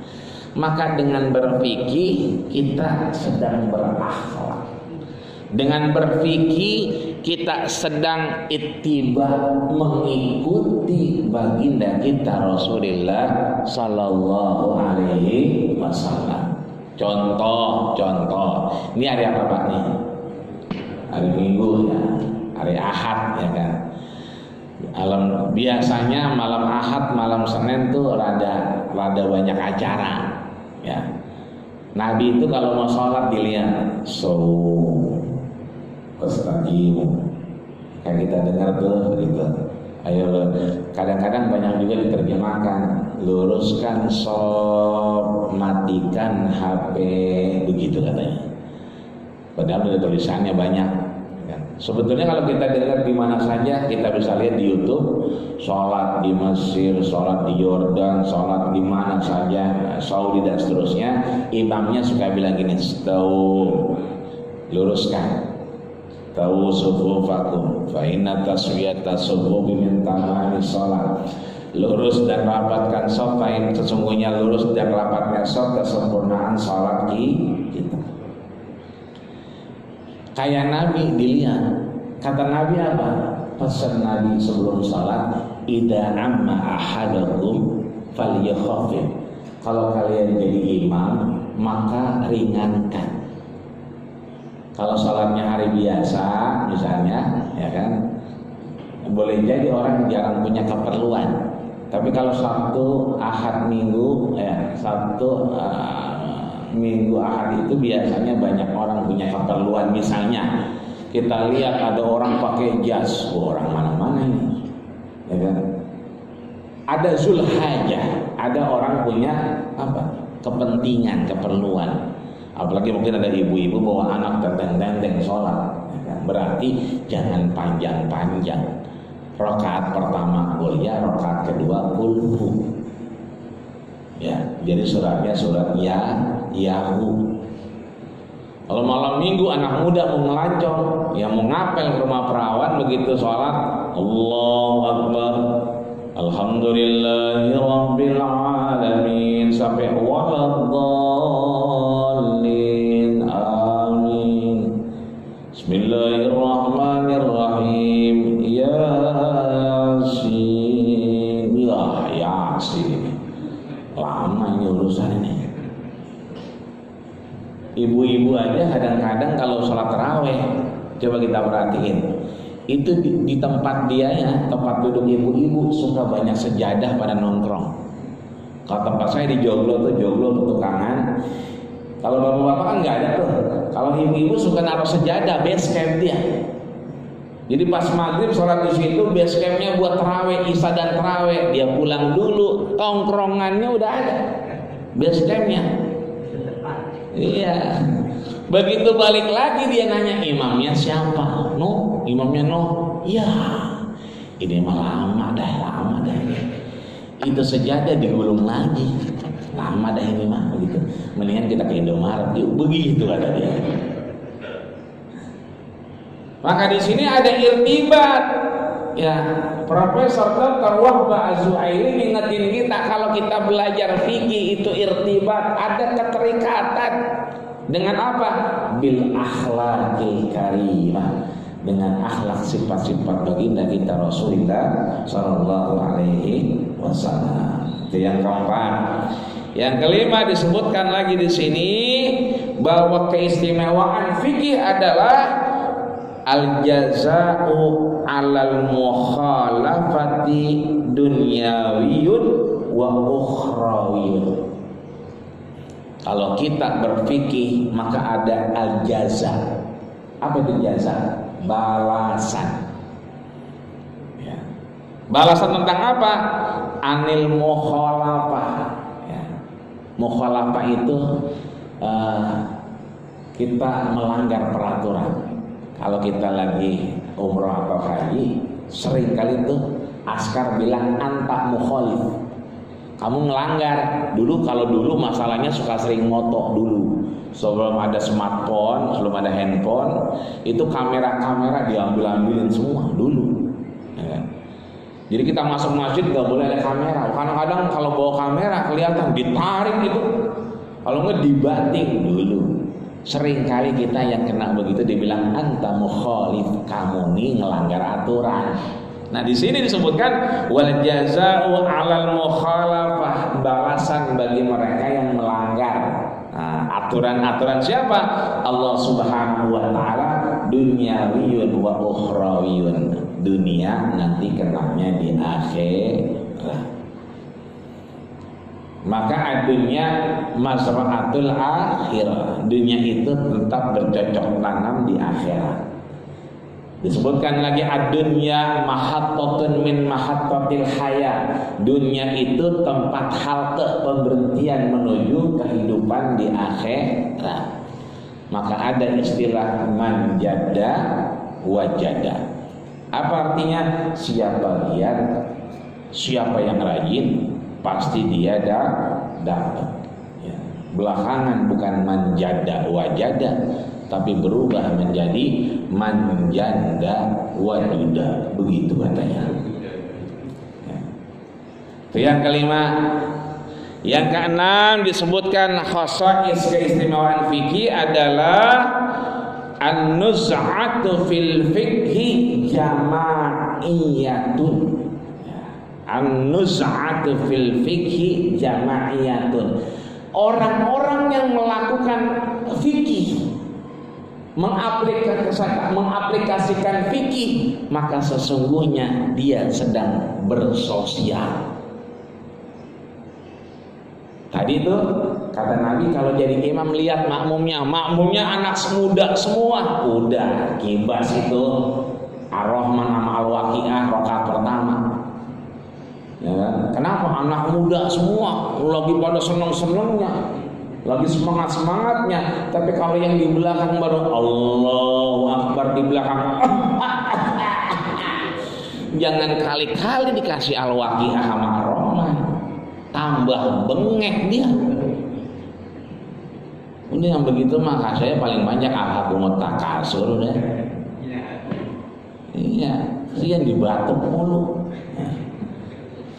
Maka dengan berfikih kita sedang berakhlak. Dengan berfikih kita sedang ittiba, mengikuti baginda kita Rasulullah sallallahu alaihi wasallam. Contoh. Ini hari apa Pak nih? Hari Minggu ya, hari Ahad ya kan. Biasanya malam Ahad, malam Senin tuh rada banyak acara ya. Nabi itu kalau mau sholat dilihat Astagfirullah. Kayak kita dengar tuh gitu. Ayo, kadang-kadang banyak juga diterjemahkan, luruskan shop, matikan HP, begitu katanya. Padahal ada tulisannya banyak. Sebetulnya kalau kita dengar di mana saja, kita bisa lihat di YouTube, sholat di Mesir, sholat di Yordan, sholat di mana saja, Saudi dan seterusnya, imamnya suka bilang gini, luruskan. Tahu sufufakum fa inna taswiyata sufufi min tamami salat. Lurus dan rapatkan shaf, sesungguhnya lurus dan rapatnya shaf kesempurnaan salat kita. Kayak Nabi dilihat. Kata Nabi apa? Pesan Nabi sebelum salat, idza amma ahadakum falyakhafif. Kalau kalian jadi imam, maka ringankan. Kalau salatnya hari biasa misalnya, ya kan, boleh jadi orang jarang punya keperluan. Tapi kalau Sabtu, Ahad, Minggu, Minggu, Ahad itu biasanya banyak orang punya keperluan. Misalnya kita lihat ada orang pakai jas, orang mana-mana ini, ya kan? Ada Zulhajjah, ada orang punya apa? Kepentingan, keperluan. Apalagi mungkin ada ibu-ibu bawa anak tenteng-tenteng sholat, ya kan? Berarti jangan panjang-panjang. Rakaat pertama kuliah, rakaat kedua kulhu. Ya, jadi suratnya surat Yahu. Kalau malam minggu anak muda mau ngelancong, ya mau ngapel ke rumah perawan, begitu sholat, Allahu Akbar, Alhamdulillahi Rabbil Alamin, sampai waladhdallin, amin. Bismillahirrahmanirrahim, Yasin. Ya Yasin, lama ini urusan ini. Ibu-ibu aja kadang-kadang kalau sholat taraweh, coba kita perhatiin, itu di tempat dia ya, tempat duduk ibu-ibu suka banyak sejadah pada nongkrong. Kalau tempat saya di Joglo tuh tukangan. Kalau bapak-bapak kan nggak ada tuh. Kalau ibu-ibu suka naruh sejadah, base camp dia. Jadi pas maghrib sholat di situ, base campnya buat taraweh, isya dan taraweh. Dia pulang dulu, tongkrongannya udah ada, base campnya. Iya. Begitu balik lagi dia nanya, imamnya siapa? No, imamnya no. Iya. Ini mah lama dah. Itu sejadah digulung lagi. Lama dah ini mah begitu. Mendingan kita ke Indomaret yuk, begitu kata dia. Maka di sini ada irtibat. Ya, Profesor Dr. Wahbah Az-Zuhaili ngingetin kita kalau kita belajar fikih itu irtibat, ada keterikatan dengan apa? Bil akhlaqil karimah, dengan akhlak sifat-sifat baginda kita Rasulullah sallallahu alaihi wasallam. Itu yang keempat. Yang kelima disebutkan lagi di sini bahwa keistimewaan fikih adalah al-jaza'u 'alal mukhalafati dunyawiyun wa ukhrawiyun. Kalau kita berfikih maka ada al-jaza. Apa itu jaza? Balasan. Ya. Balasan tentang apa? Anil mukhalafah. Ya. Mukhalafah itu kita melanggar peraturan. Kalau kita lagi umroh atau haji, sering kali tuh askar bilang anta mukhalif. Kamu ngelanggar. Kalau dulu masalahnya suka sering moto dulu. Sebelum ada smartphone, sebelum ada handphone, itu kamera-kamera diambil-ambilin semua dulu. Ya. Jadi kita masuk masjid nggak boleh ada kamera. Kadang-kadang kalau bawa kamera kelihatan ditarik itu. Kalau nggak dibanting dulu. Sering kali kita yang kena begitu dibilang anta mukhalif, kamu nih ngelanggar aturan. Nah di sini disebutkan wal jazaa'u 'alal mukhalafah, balasan bagi mereka yang melanggar. Nah, aturan-aturan siapa? Allah Subhanahu wa taala, dunyawiyun wa ukhrawiyun. Dunia nanti kenanya di akhirat. Maka adunya mazra'atul akhirah. Dunia itu tetap bercocok tanam di akhirat. Disebutkan lagi adunya mahattatun min mahattatil haya. Dunia itu tempat halte pemberhentian menuju kehidupan di akhirat. Maka ada istilah manjada wajada. Apa artinya? Siapa giat, siapa yang rajin, pasti dia dapat. Ya. Belakangan bukan manjada wajada, tapi berubah menjadi manjanda waduda, begitu katanya. Ya. Itu yang kelima. Yang keenam disebutkan khasais keistimewaan fikih adalah an-nuz'atu fil fikhi jama'iyatun. An-nuz'atu fil fikhi jama'iyatun. Orang-orang yang melakukan fikih, mengaplikasikan fikih, maka sesungguhnya dia sedang bersosial. Tadi itu kata Nabi, kalau jadi imam lihat makmumnya anak muda semua, udah kibas itu Ar-Rahman sama Al-Waqiah rakaat pertama. Ya kan? Kenapa? Anak muda semua lagi pada seneng-senengnya, lagi semangat-semangatnya. Tapi kalau yang di belakang baru Allahu Akbar di belakang jangan kali-kali dikasih Al-Waqiah sama Ar-Rahman, tambah bengek dia. Ini yang begitu maka saya paling banyak alhaqumut takasur deh. Iya, kalian dibatuk mulu.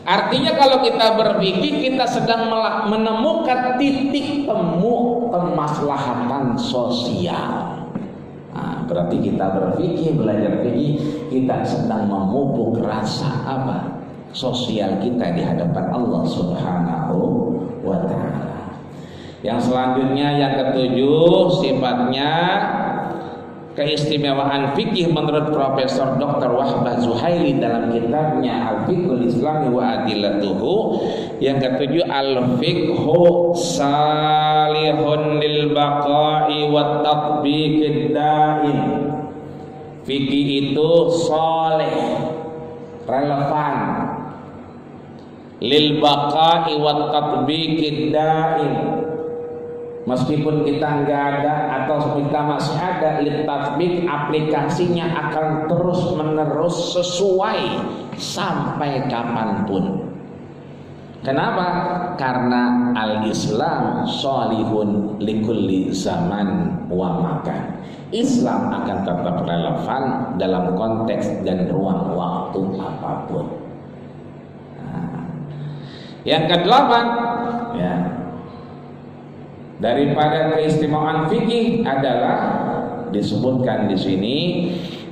Artinya kalau kita berpikir kita sedang menemukan titik temu kemaslahatan sosial. Nah, berarti kita berpikir, belajar fikih, kita sedang memupuk rasa apa? Sosial kita di hadapan Allah Subhanahu wa taala. Yang selanjutnya yang ketujuh sifatnya keistimewaan fikih menurut Profesor Dr. Wahbah Zuhaili dalam kitabnya Al-Fiqhul Islami wa Adillatuhu. Yang ketujuh al-fiqhu salihun lil baqa'i wat tatbiqid daim. Fikih itu saleh, relevan, lil baqa'i wat tatbiqid daim. Meskipun kita nggak ada atau kita masih ada, litatbik aplikasinya akan terus menerus sesuai sampai kapanpun. Kenapa? Karena al-Islam sholihun likulli zaman wa makan. Islam akan tetap relevan dalam konteks dan ruang waktu apapun. Nah, yang kedelapan, ya. Daripada keistimewaan fikih adalah disebutkan di sini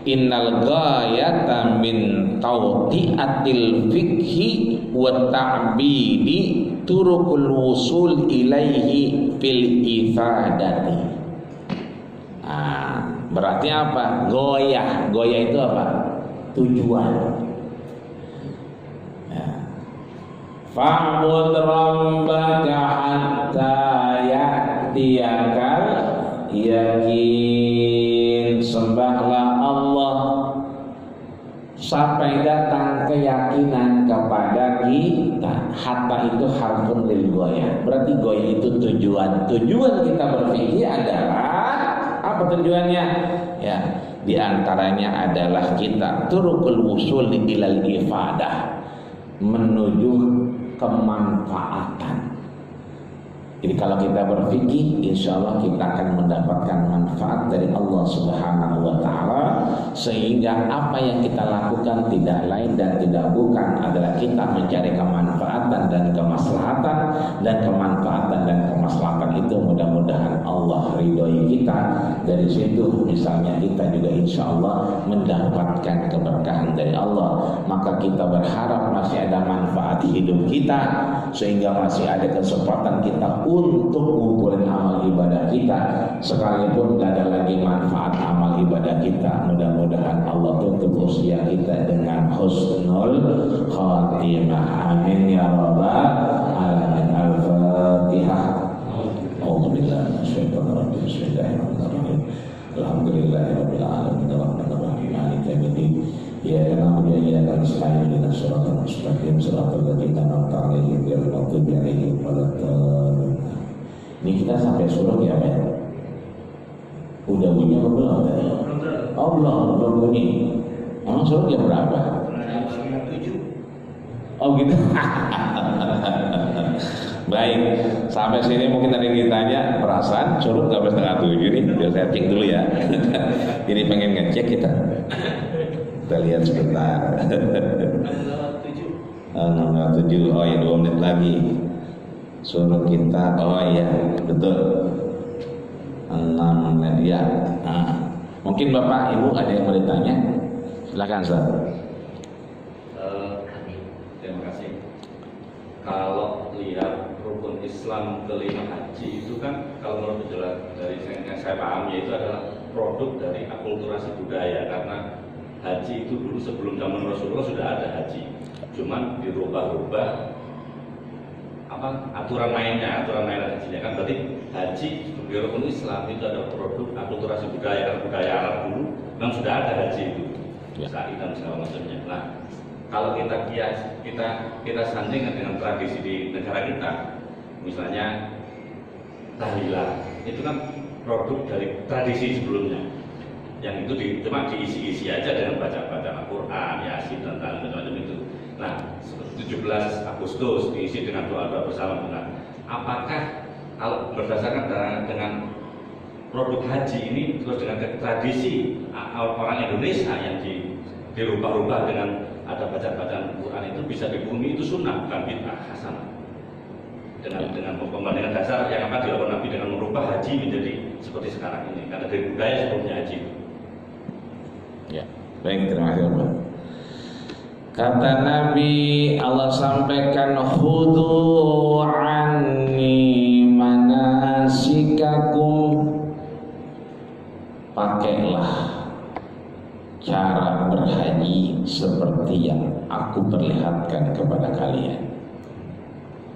innal ghayata min tawti'atil fikhi wa ta'bidi turukul wusul ilaihi fil ifadati. Nah, berarti apa? Goyah itu apa? Tujuan. Fa'bud rabbaka hatta ya'tiyakal yakin. Sembahlah Allah sampai datang keyakinan kepada kita. Hatta itu harfun lil goyah. Berarti goyah itu tujuan. Tujuan kita berpikir adalah Apa tujuannya? Ya, di antaranya adalah kita turukul wusul ilal ifadah, menuju kemanfaatan. Jadi kalau kita berfikih, insya Allah kita akan mendapatkan manfaat dari Allah Subhanahu wa Ta'ala, sehingga apa yang kita lakukan tidak lain dan tidak bukan adalah kita mencari kemanfaatan dan kemaslahatan, dan kemanfaatan dan kemaslahatan itu mudah-mudahan Allah ridhoi kita. Dari situ misalnya kita juga insya Allah mendapatkan keberkahan dari Allah, maka kita berharap masih ada manfaat hidup kita, sehingga masih ada kesempatan kita untuk ngumpulin amal ibadah kita, sekalipun gak ada lagi manfaat amal ibadah kita. Mudah-mudahan Allah tutup usia kita dengan husnul khatimah. Amin ya rabbal alamin. Al-Fatihah. A'udzubillahi minasyaitonir rajim. Bismillahirrahmanirrahim. Alhamdulillahirabbil alamin. Arrahmanirrahim. Maliki yaumiddin. Iyyaka na'budu wa iyyaka nasta'in. Ihdinas siratal mustaqim. Siratal ladzina an'amta 'alaihim ghairil maghdubi 'alaihim waladdallin. Ini kita sampai surah ya Pak? Udah bunyi apa belum tadi? Oh belum bunyi. Emang surah jam berapa? Oh gitu. Baik, sampai sini mungkin ada yang ditanya, perasaan surah sampai 6:30 nih. Biar saya cek dulu ya. Jadi pengen ngecek kita. Kita lihat sebentar. 6:07. Oh ya 2 menit lagi. Suruh kita, oh iya betul 6 menit ya. Mungkin Bapak Ibu ada yang mau ditanya, silakan Ustaz. Terima kasih. Kalau lihat rukun Islam kelima haji itu kan, kalau menurut penjelasan dari yang saya paham, yaitu adalah produk dari akulturasi budaya, karena haji itu dulu sebelum zaman Rasulullah sudah ada haji, cuman dirubah-rubah aturan mainnya hajinya kan. Berarti haji sebagai rukun Islam itu ada produk akulturasi budaya, karena budaya Arab dulu memang sudah ada haji itu, sa'i dan segala macamnya. Nah, kalau kita kias, kita sandingkan dengan tradisi di negara kita, misalnya tahlilan itu kan produk dari tradisi sebelumnya, yang itu cuma diisi-isi aja dengan baca-baca Al-Quran, Yasin dan macam-macam itu. Nah, 17 Agustus diisi dengan doa-doa bersama. Nah, apakah kalau berdasarkan dengan produk haji ini terus dengan tradisi orang Indonesia yang dirubah-rubah dengan ada bacaan-bacaan Quran, itu bisa dihukumi itu sunnah, bukan bid'ah hasanah, dengan pembandingan dasar yang akan dilakukan Nabi dengan merubah haji menjadi seperti sekarang ini, karena dari budaya sebelumnya haji. Ya, baik, terima kasih Pak. Kata Nabi, Allah sampaikan khudhu anni manasikakum, pakailah cara berhaji seperti yang aku perlihatkan kepada kalian.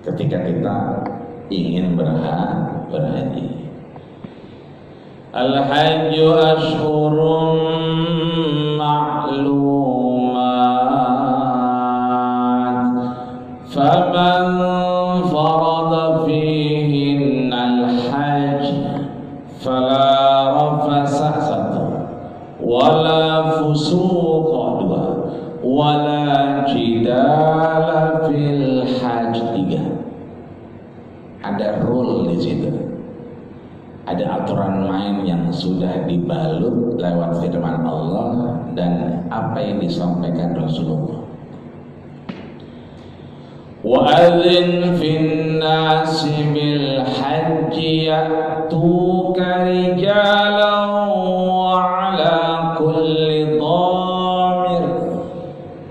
Ketika kita ingin berhaji, al-hajju ashhurun ma'lumat, faman farada fihinna al-hajj fala rafasa wala fusuqa wala jidala fil hajj. 3 ada rule di situ, ada aturan main yang sudah dibalut lewat firman Allah dan apa yang disampaikan Rasulullah. Wa'adzin fin nasi bil hajji ya'tuka rijalan wa ala kulli dhamir.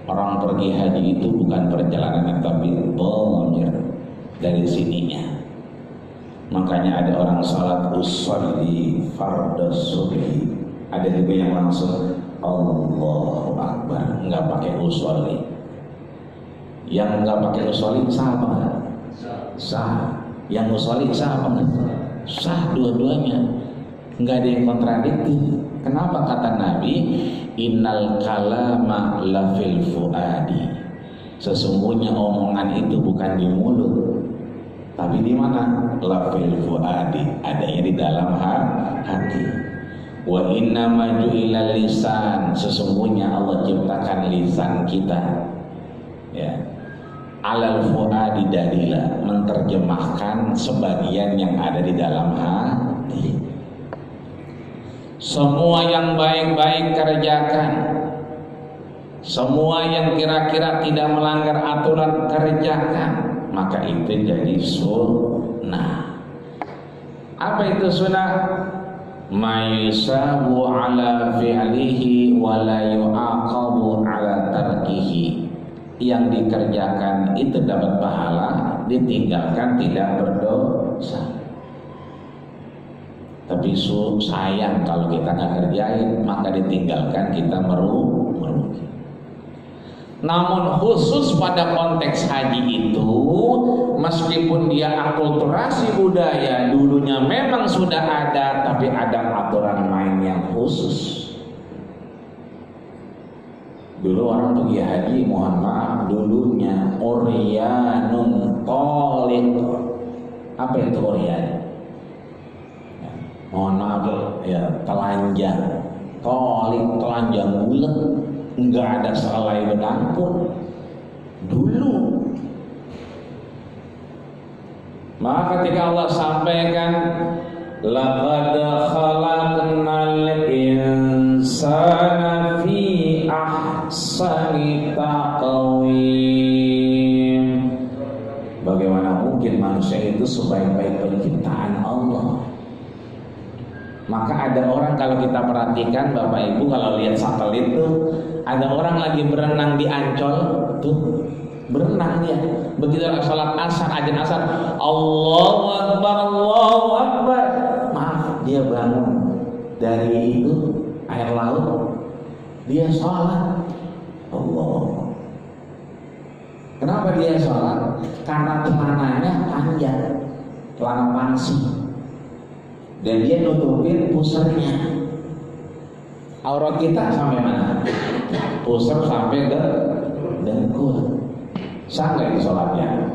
Orang pergi haji itu bukan perjalanan, tapi dhamir, dari sininya. Makanya ada orang salat usolli fardhu subhi, ada juga yang langsung Allahu Akbar, nggak pakai usolli. Yang nggak pakai usolli sah apa nggak? Sah. Yang usolli sah apa nggak? Sah dua-duanya, nggak ada yang kontradiktif. Kenapa? Kata Nabi, innal kalama lafil fuadi, sesungguhnya omongan itu bukan di mulut, tapi di mana? Lafil fuadi, adanya di dalam hati. Wa inna ma ju'ilal lisan, sesungguhnya Allah ciptakan lisan kita, ya, alal fuadi dalila, menerjemahkan sebagian yang ada di dalam hati. Semua yang baik-baik kerjakan, semua yang kira-kira tidak melanggar aturan kerjakan, maka itu jadi sunnah. Apa itu sunnah? Ma yusabu ala fi'lihi wa la yu'aqabu ala tarkihi. Yang dikerjakan itu dapat pahala, ditinggalkan tidak berdosa. Tapi sayang kalau kita nggak kerjain, maka ditinggalkan kita merugi. Namun khusus pada konteks haji itu, meskipun dia akulturasi budaya dulunya memang sudah ada, tapi ada aturan main yang khusus. Dulu orang pergi haji, mohon maaf, dulunya oryanun tolik. Apa itu oryan? Ya, mohon maaf ya, telanjang, tolik, telanjang bulat, enggak ada selai benang pun dulu. Maka ketika Allah sampaikan laqad khalaqnal insana fi ahsani taqwim, bagaimana mungkin manusia itu sebaik-baik penciptaan Allah. Maka ada orang, kalau kita perhatikan Bapak Ibu, kalau lihat satelit tuh, ada orang lagi berenang di Ancol tuh, berenang dia. Begitu sholat asar, azan asar, Allahu Akbar, Allahu Akbar. Maaf, dia bangun dari itu air laut, dia sholat. Allah. Kenapa dia sholat? Karena celananya panjang, celana pansi, dan dia nutupin pusernya. Aurat kita sampai mana? Puser sampai ke dengkul. Sah nggak itu sholatnya?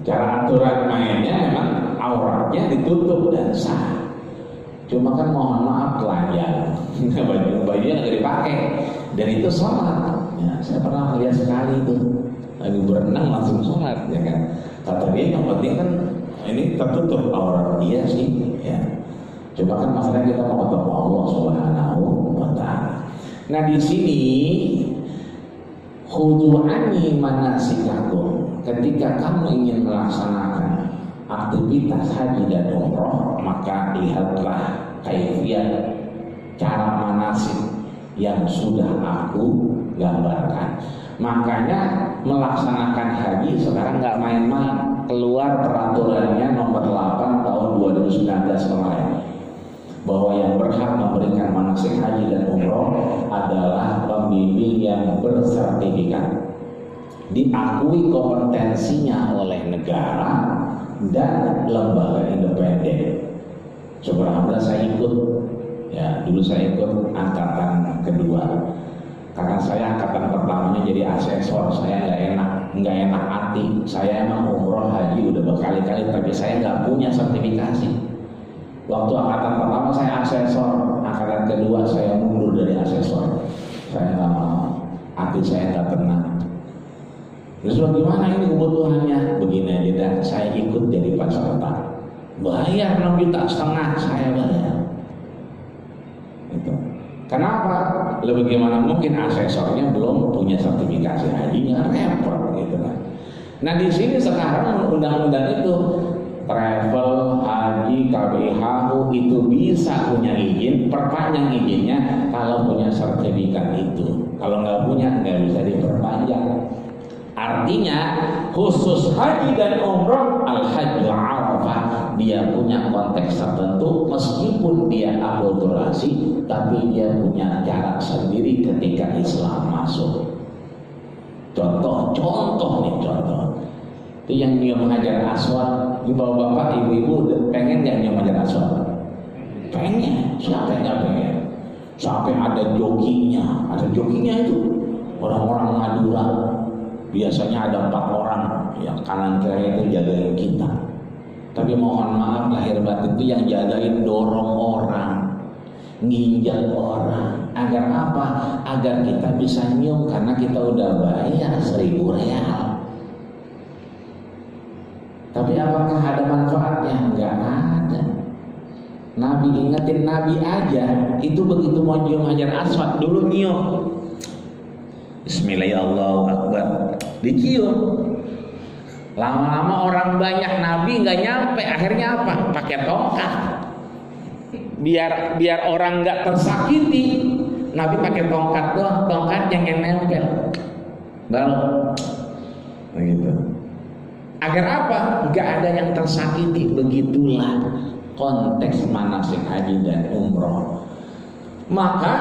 Cara aturan mainnya memang auratnya ditutup dan sah. Cuma kan mohon maaf telanjang, bajunya nggak dipakai, dan itu sholat. Ya, saya pernah melihat sekali itu lagi berenang langsung sholat, ya kan? Kata dia yang penting kan ini tertutup aurat dia sih, ya. Cuma kan masalahnya kita mau ketemu Allah Subhanahu wa Ta'ala. Nah di sini khudu'ani manasikakum, ketika kamu ingin melaksanakan aktivitas haji dan umroh, maka lihatlah kaifiyat cara manasik yang sudah aku gambarkan. Makanya melaksanakan haji sekarang nggak main-main. Keluar peraturannya nomor 8 tahun 2019 kemarin, bahwa yang berhak memberikan manasik haji dan umroh adalah pembimbing yang bersertifikat, diakui kompetensinya oleh negara dan lembaga independen. Alhamdulillah saya ikut, ya dulu saya ikut angkatan kedua, karena saya angkatan pertamanya jadi asesor. Saya nggak enak hati. Saya emang umroh haji udah berkali-kali, tapi saya nggak punya sertifikasi. Waktu angkatan pertama saya asesor, angkatan kedua saya mundur dari asesor. Saya nggak mau, hati saya nggak tenang. Terus bagaimana ini kebutuhannya? Begini aja dah, saya ikut jadi peserta. Bayar 6,5 juta saya bayar. Itu. Kenapa? Lebih gimana mungkin asesornya belum punya sertifikasi hajinya, repot gitu kan. Nah di sini sekarang undang-undang itu travel, haji, KBHU itu bisa punya izin, perpanjang izinnya kalau punya sertifikat itu. Kalau nggak punya nggak bisa diperpanjang. Artinya khusus haji dan umroh, al-hajju arafah, dia punya konteks tertentu, meskipun dia akulturasi, tapi dia punya cara sendiri ketika Islam masuk. Contoh itu yang nyium hajar aswad. Bapak-bapak, ibu-ibu pengen nggak nyium hajar aswad? Pengen. Siapa yang nggak pengen? Sampai ada jokinya itu orang-orang Madura. Biasanya ada 4 orang yang kanan kiri itu jagain kita. Tapi mohon maaf lahir batin itu yang jagain dorong orang. nginjak orang. Agar apa? Agar kita bisa nyium karena kita udah bayar 1.000 real. Tapi apakah ada manfaatnya? Enggak ada. Nabi ingetin Nabi aja, itu begitu mau nyium Hajar Aswad dulu nyium. Bismillahirrahmanirrahim, dicium. Lama-lama orang banyak, Nabi nggak nyampe. Akhirnya apa? Pakai tongkat. Biar orang nggak tersakiti, Nabi pakai tongkat doang, tongkat yang nempel. Baru begitu. Agar apa? Nggak ada yang tersakiti. Begitulah konteks manasik haji dan umroh. Maka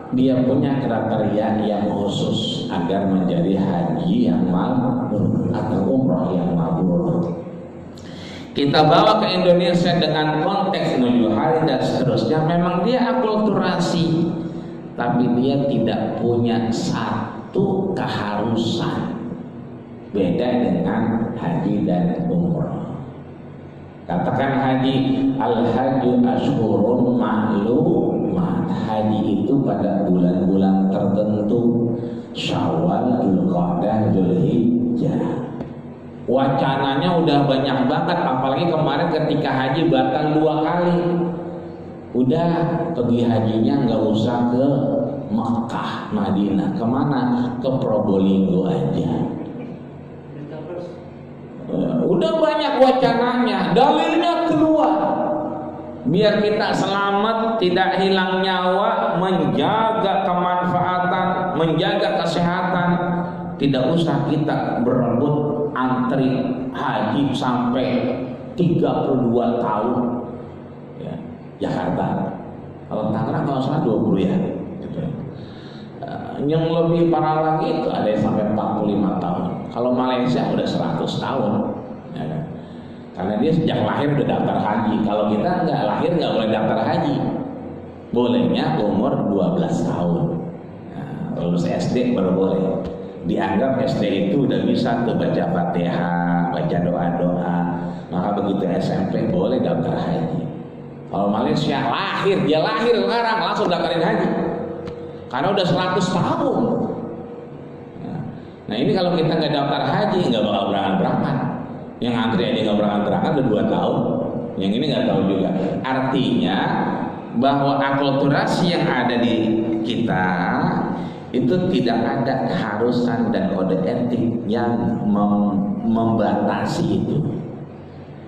dia punya kriteria yang khusus agar menjadi haji yang mabrur atau umroh yang mabrur. Kita bawa ke Indonesia dengan konteks menuju hari dan seterusnya. Memang dia akulturasi, tapi dia tidak punya satu keharusan. Beda dengan haji dan umroh. Katakan haji, al-hajju ashhurun ma'lumat. Haji itu pada bulan-bulan tertentu, Syawal, Dzulqa'dah, Dzulhijjah. Wacananya udah banyak banget, apalagi kemarin ketika haji batal 2 kali. Udah pergi hajinya nggak usah ke Makkah, Madinah, kemana? Ke Probolinggo aja. Udah banyak wacananya, dalilnya keluar. Biar kita selamat, tidak hilang nyawa, menjaga kemanfaatan, menjaga kesehatan. Tidak usah kita berebut antri haji sampai 32 tahun. Ya, Jakarta. Kalau Tangerang kalau salah 20 ya. Gitu. Yang lebih parah lagi itu ada yang sampai 45 tahun. Kalau Malaysia udah 100 tahun. Ya kan? Karena dia sejak lahir udah daftar haji. Kalau kita nggak lahir nggak boleh daftar haji. Bolehnya umur 12 tahun. Nah, lulus SD baru boleh. Dianggap SD itu udah bisa tuh baca Fatihah, baca doa-doa. Maka begitu SMP boleh daftar haji. Kalau Malaysia dia lahir sekarang langsung daftarin haji. Karena udah 100 tahun. Nah ini kalau kita nggak daftar haji nggak bakal berangkat. Yang antri aja nggak berangkat udah 2 tahun. Yang ini nggak tahu juga. Artinya bahwa akulturasi yang ada di kita itu tidak ada keharusan dan kode etik yang membatasi itu.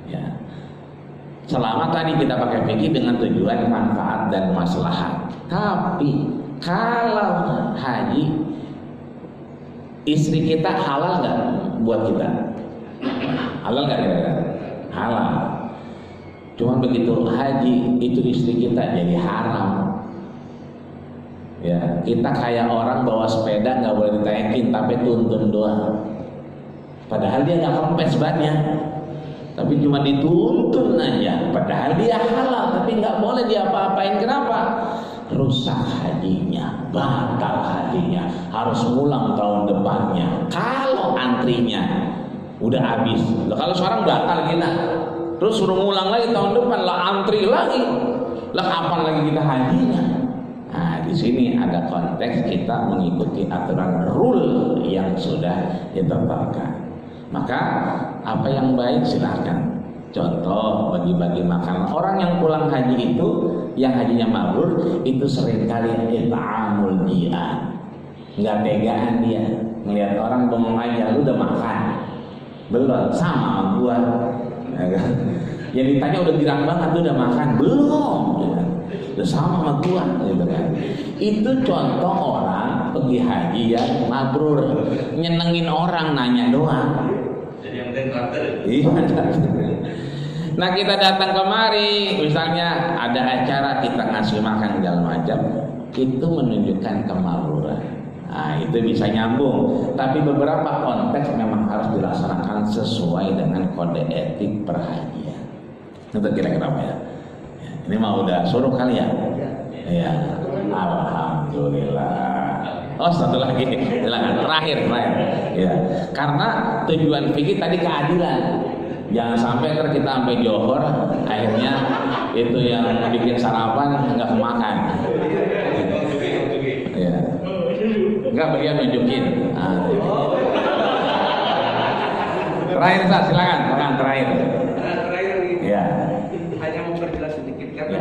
Ya. Selama tadi kita pakai fikih dengan tujuan manfaat dan maslahat. Tapi kalau haji, istri kita halal nggak buat kita? Halal nggak kira-kira? Halal. Cuman begitu haji itu istri kita jadi haram. Ya, kita kayak orang bawa sepeda nggak boleh ditaikin tapi tuntun doang. Padahal dia nggak kempes bannya, tapi cuma dituntun aja. Padahal dia halal tapi nggak boleh diapa-apain. Kenapa? Rusak hajinya, batal hajinya, harus ulang tahun depannya. Kalau antrinya udah habis, kalau seorang batal kita, terus suruh ngulang lagi tahun depan, lah antri lagi, lah kapan lagi kita hajinya? Nah di sini ada konteks kita mengikuti aturan rule yang sudah ditetapkan. Maka apa yang baik silakan. Contoh bagi-bagi makanan. Orang yang pulang haji itu, yang hajinya mabrur, itu seringkali it'amul ji'an. Nggak tegaan dia ngelihat orang bengong aja, lu udah makan? Belum, sama gua. Yang ditanya udah girang banget, lu udah makan? Belum. Udah sama sama gua, gitu kan. Itu contoh orang pergi haji yang mabrur, nyenengin orang, nanya doang. Jadi yang penting traktir. Iya. Nah kita datang kemari, misalnya ada acara kita ngasih makan segala macam, itu menunjukkan kemabruran. Nah itu bisa nyambung. Tapi beberapa konteks memang harus dilaksanakan sesuai dengan kode etik perhajian. Itu kira-kira apa ya? Ini mah udah suruh kali ya? Iya. Alhamdulillah. Oh satu lagi, silakan terakhir. Ya. Karena tujuan fikih tadi keadilan. Jangan sampai ntar kita sampai johor, akhirnya itu yang bikin sarapan nggak kemakan. Ya. Enggak, beliau nunjukin. Nah. Terakhir Ustaz, silakan, terakhir. Terakhir ini. Ya. Hanya memperjelas sedikit karena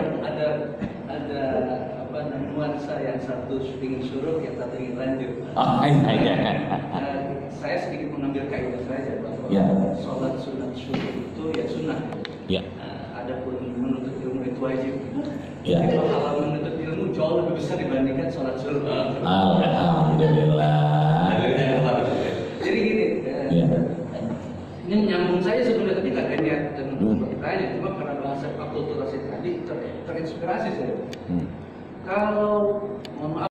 ada apa nuansa yang satu ingin suruh, yang satu ingin lanjut. Oh, iya. Saya sedikit mengambil kaidah saja bahwa Ya. sholat sunat subuh itu ya sunnah. Ya. Adapun menuntut ilmu itu wajib. Ya. Jadi pahala menuntut ilmu jauh lebih besar dibandingkan sholat sunnah. Alhamdulillah. Jadi gini, Ya. ini menyambung saya sebenarnya tapi nggak ada niat dan bertanya, cuma karena bahasa akulturasi tadi terinspirasi saya. Kalau mohon maaf